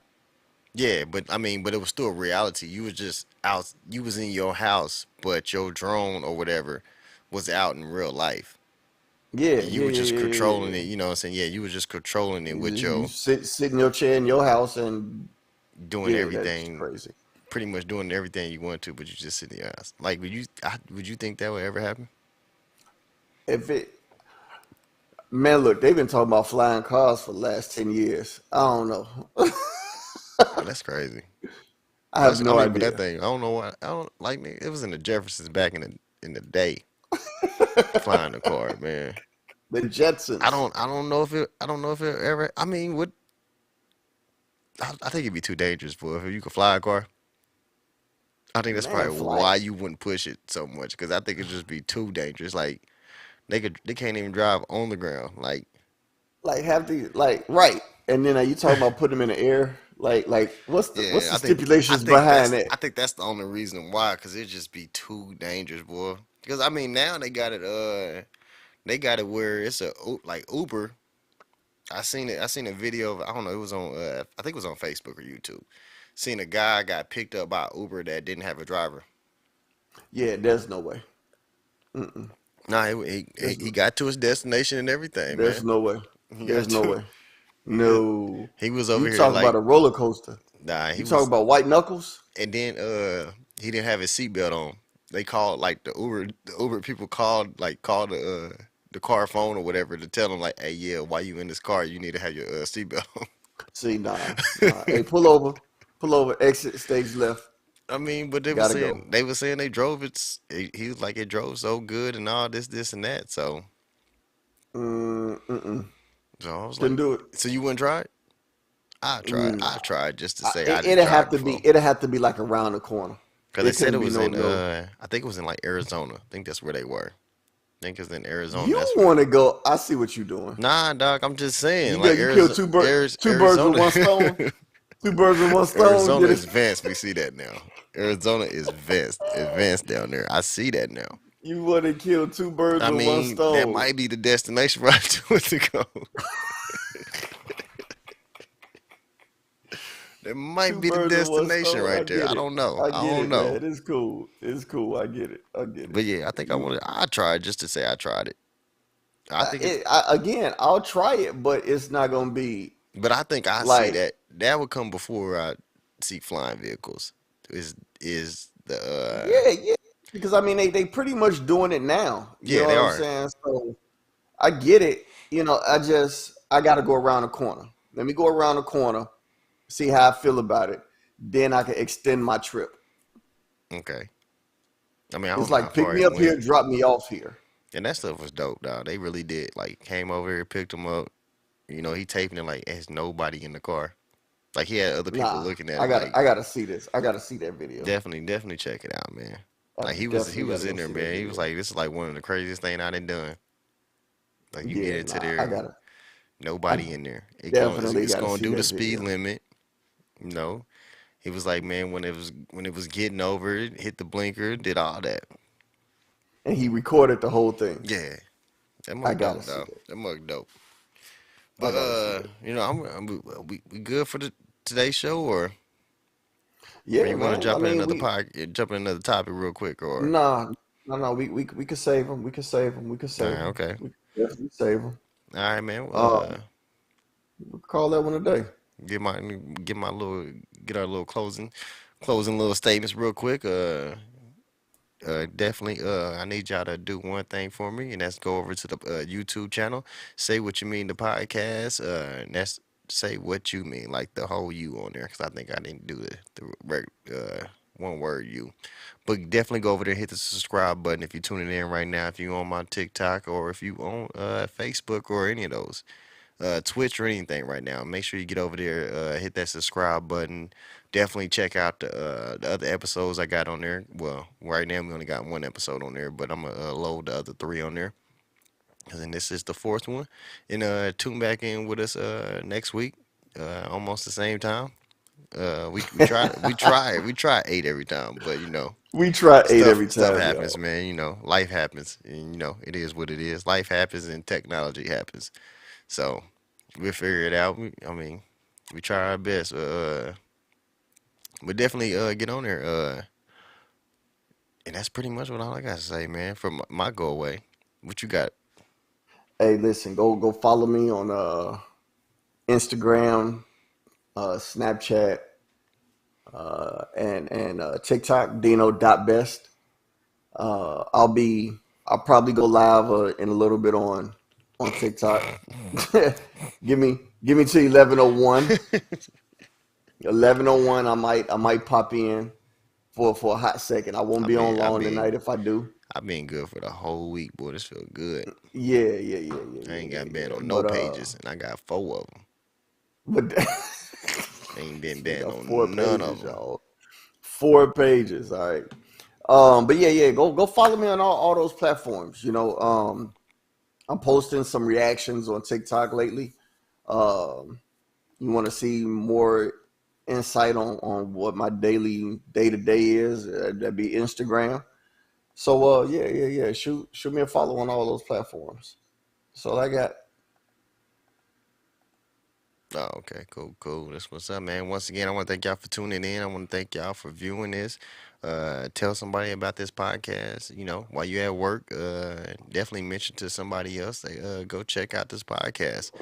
Yeah, but I mean, but it was still reality. You was just out. You was in your house, but your drone or whatever was out in real life, Yeah, and you yeah, were yeah, just yeah, yeah, controlling yeah. it. You know what I'm saying? Yeah, you was just controlling it with You your sit in your chair in your house and doing yeah, that's everything, crazy. pretty much doing everything you want to, but you just sit in your house. Like, would you think that would ever happen? If it Man, look, they've been talking about flying cars for the last 10 years. I don't know. Oh, that's crazy. I have I no mean, but that idea. thing, I don't know why. I don't like me. It was in the Jeffersons back in the day, flying the car, man. The I Jetsons. don't I don't know if it I don't know if it ever. I mean, what I think it'd be too dangerous for if you could fly a car. I think that's Man, probably flight. why you wouldn't push it so much because I think it'd just be too dangerous. Like they can't even drive on the ground. Like, Like have the like right. And then are you talking about putting them in the air? Like what's yeah, the stipulations behind that? I think that's the only reason why, because it'd just be too dangerous, boy. Because I mean, now They got it where it's like Uber. I seen it. I seen a video of, I don't know. It was on. I think it was on Facebook or YouTube. Seen a guy got picked up by Uber that didn't have a driver. Yeah, there's no way. Mm-mm. Nah, There's he got to his destination and everything, there's man. no way. He got There's no to. way. He, No. he was over You here talk about like, a roller coaster. nah. You He talk was, about white knuckles. and then he didn't have his seatbelt on. They called like the Uber people called the car phone or whatever to tell him like, hey, yeah, while you in this car, you need to have your seatbelt on. See, nah. Hey, pull over. Pull over. Exit stage left. I mean, but Gotta go. they were saying they drove it. He was like, it drove so good and all this and that. Mm-mm. So I was like, Couldn't do it. so you wouldn't try it? I tried. I Nah. tried just to say I didn't It'd try it have to be. before. It'd have to be like around the corner. Cause they It said couldn't it be was no in no. I think it was in like Arizona. I think that's where they were. I think it's in Arizona. You That's where. want to go? I see what you're doing. Nah, dog. I'm just saying, You like got you killed two birds with Arizona, one stone. Two birds with one stone. Arizona Get is it? advanced. We see that now. Arizona is advanced down there. I see that now. You want to kill two birds I with one mean, that stone. might be the destination where I want to go. That might Two be the birds with one destination stone. I right there. get I it. don't know. I I get don't it, know. man. It's cool. It's cool. I get it. I get it. But yeah, I think You, I tried just to say I tried it. I think it's, again, I'll try it, but it's not gonna be but I think I see like, that would come before I see flying vehicles. Is the yeah. Because I mean, they pretty much doing it now. You yeah, know they what I'm are. saying? So I get it. I got to go around the corner. Let me go around the corner, see how I feel about it. Then I can extend my trip. Okay. I mean, I It's don't know how like pick far me it up here, went. drop me off here. And that stuff was dope, dog. They really did. Like came over here, picked him up. You know, he taping it like there's nobody in the car. Like he had other people Nah, looking at him. Like I gotta see this. I gotta see that video. definitely check it out, man. I Like he definitely was gotta in go there, see that man. He was video. like, this is like one of the craziest thing I done. Like you get Yeah, into nah, I there, gotta. I nobody in there. definitely It's gotta gonna see do the that speed video. limit. You know, he was like, man, when it was getting over it, hit the blinker, did all that. And he recorded the whole thing. Yeah, that I mug gotta dope, see though. that. That mug dope. I But gotta see that. you know, we good for the today's show, or Yeah, you want to man. I jump in mean, jump in another topic real quick, or nah, no. We could save them. We could save them. We could all save right, them. okay, We could definitely save them. all right, man. We could call that one a day. Get my get my little get our little closing little statements real quick. Definitely. I need y'all to do one thing for me, and that's go over to the YouTube channel. Say what you mean the podcast. And that's say what you mean, like the whole you on there, because I think I didn't do one word you. But definitely go over there, hit the subscribe button if you're tuning in right now. If you on my TikTok or if you on Facebook or any of those. Twitch or anything right now, make sure you get over there, hit that subscribe button. Definitely check out the other episodes I got on there. Well, right now we only got one episode on there, but I'm gonna load the other three on there. And then this is the fourth one. And tune back in with us next week, almost the same time. We try 8 every time, but you know We try eight every stuff time, happens, y'all. man. You know, life happens, and you know it is what it is. Life happens, and technology happens. So we'll figure it out. I mean, we try our best. But definitely get on there. And that's pretty much what all I got to say, man. From my go away. What you got? Hey, listen, go follow me on Instagram, Snapchat, and TikTok. Dino.best. I'll probably go live in a little bit on TikTok. Give me to 11:01. 11:01. I might pop in for a hot second. I won't I be mean, on long tonight if I do. I've been good for the whole week, boy. This feel good. I ain't got banned on no But pages, and I got 4 of them. but I ain't been we banned got four on none of pages, them. y'all. 4 pages. All right. But yeah. Go follow me on all those platforms. I'm posting some reactions on TikTok lately. Um, you want to see more insight on what my daily day to day is? That'd be Instagram. So yeah. Shoot me a follow on all those platforms. That's all I got. Oh, okay, cool. That's what's up, man. Once again, I want to thank y'all for tuning in. I want to thank y'all for viewing this. Tell somebody about this podcast. While you're at work, definitely mention to somebody else. Go check out this podcast.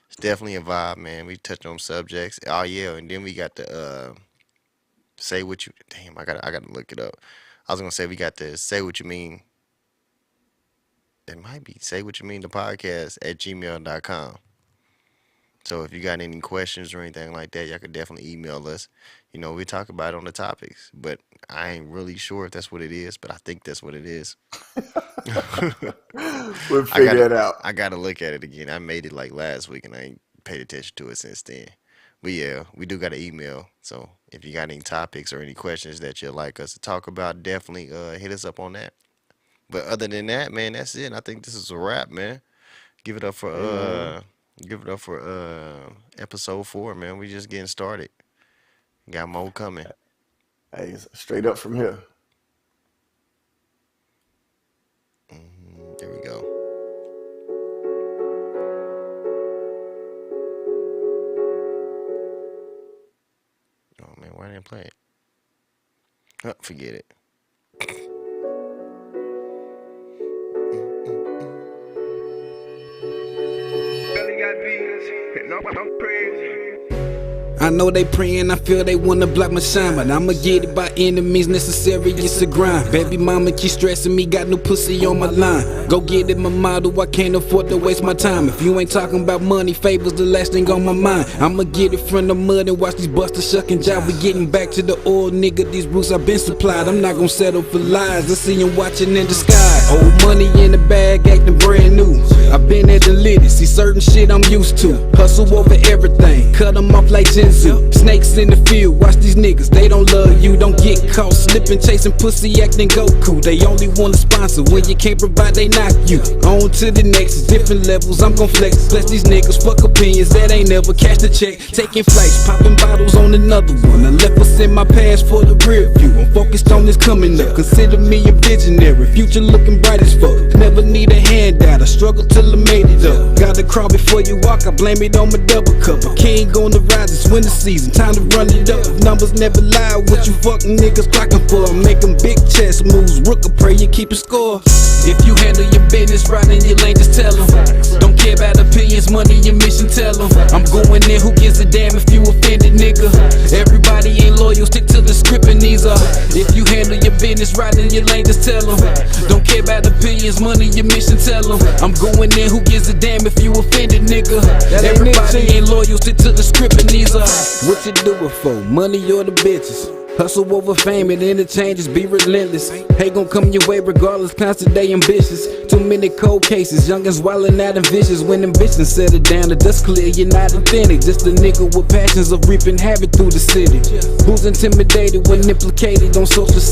It's definitely a vibe, man. We touch on subjects. Oh yeah, and then we got the say what you. Damn, I gotta look it up. I was gonna say we got the say what you mean. It might be say what you mean the podcast at gmail.com. So if you got any questions or anything like that, y'all could definitely email us. We talk about it on the topics, but I ain't really sure if that's what it is, but I think that's what it is. We'll I figure gotta it out. I gotta look at it again. I made it like last week and I ain't paid attention to it since then. But yeah, we do got an email. So if you got any topics or any questions that you'd like us to talk about, definitely hit us up on that. But other than that, man, that's it. I think this is a wrap, man. Give it up for Hey man. episode 4, man. We just getting started. Got more coming. Hey, straight up from here. There we go. Oh man, why didn't I play it? Oh, forget it. I know they praying, I feel they wanna block my shine, but I'ma get it by any means necessary, it's a grind. Baby mama keep stressing me, got no pussy on my line. Go get it, my model, I can't afford to waste my time. If you ain't talking about money, favors the last thing on my mind. I'ma get it from the mud and watch these busters shuck and jive. We getting back to the old nigga, these roots I've been supplied. I'm not gonna settle for lies, I see him watching in the sky. Old money in the bag, acting brand new. I've been at the litty, see certain shit I'm used to. Hustle over everything, cut them off like Jinzu. Snakes in the field, watch these niggas, they don't love you. Don't get caught slipping, chasing pussy, acting Goku. They only want to sponsor, when you can't provide, they knock you. On to the next, different levels, I'm gon' flex. Bless these niggas, fuck opinions, that ain't never cash the check. Taking flights, popping bottles on another one. I left what's in my past for the rear view. I'm focused on this coming up, consider me a visionary. Future looking bright as fuck, never need a handout. I struggle till I made it up. Gotta crawl before you walk, I blame it on my double cup. A king on the rise, it's winter season, time to run it up. Numbers never lie, what you fucking niggas clocking for? I'm making big chess moves, rook a pray you keep a score. If you handle your business right in your lane, just tell them. Don't care about opinions, money, your mission, tell them. I'm going in, who gives a damn if you offended, nigga? Everybody ain't loyal, stick to the script and these are. If you handle your business right in your lane, just tell them. Don't care about opinions, money, your mission, tell them. I'm going in, who gives a damn if you offended, nigga? Everybody ain't loyal, stick to the script and these are. What you do it for, money or the bitches? Hustle over fame and interchanges, be relentless. Hate gon' come your way regardless, constant they ambitious. Too many cold cases, youngins wildin' out and vicious. When ambition settle down, the dust clear, you're not authentic. Just a nigga with passions of reaping havoc through the city. Who's intimidated when implicated on social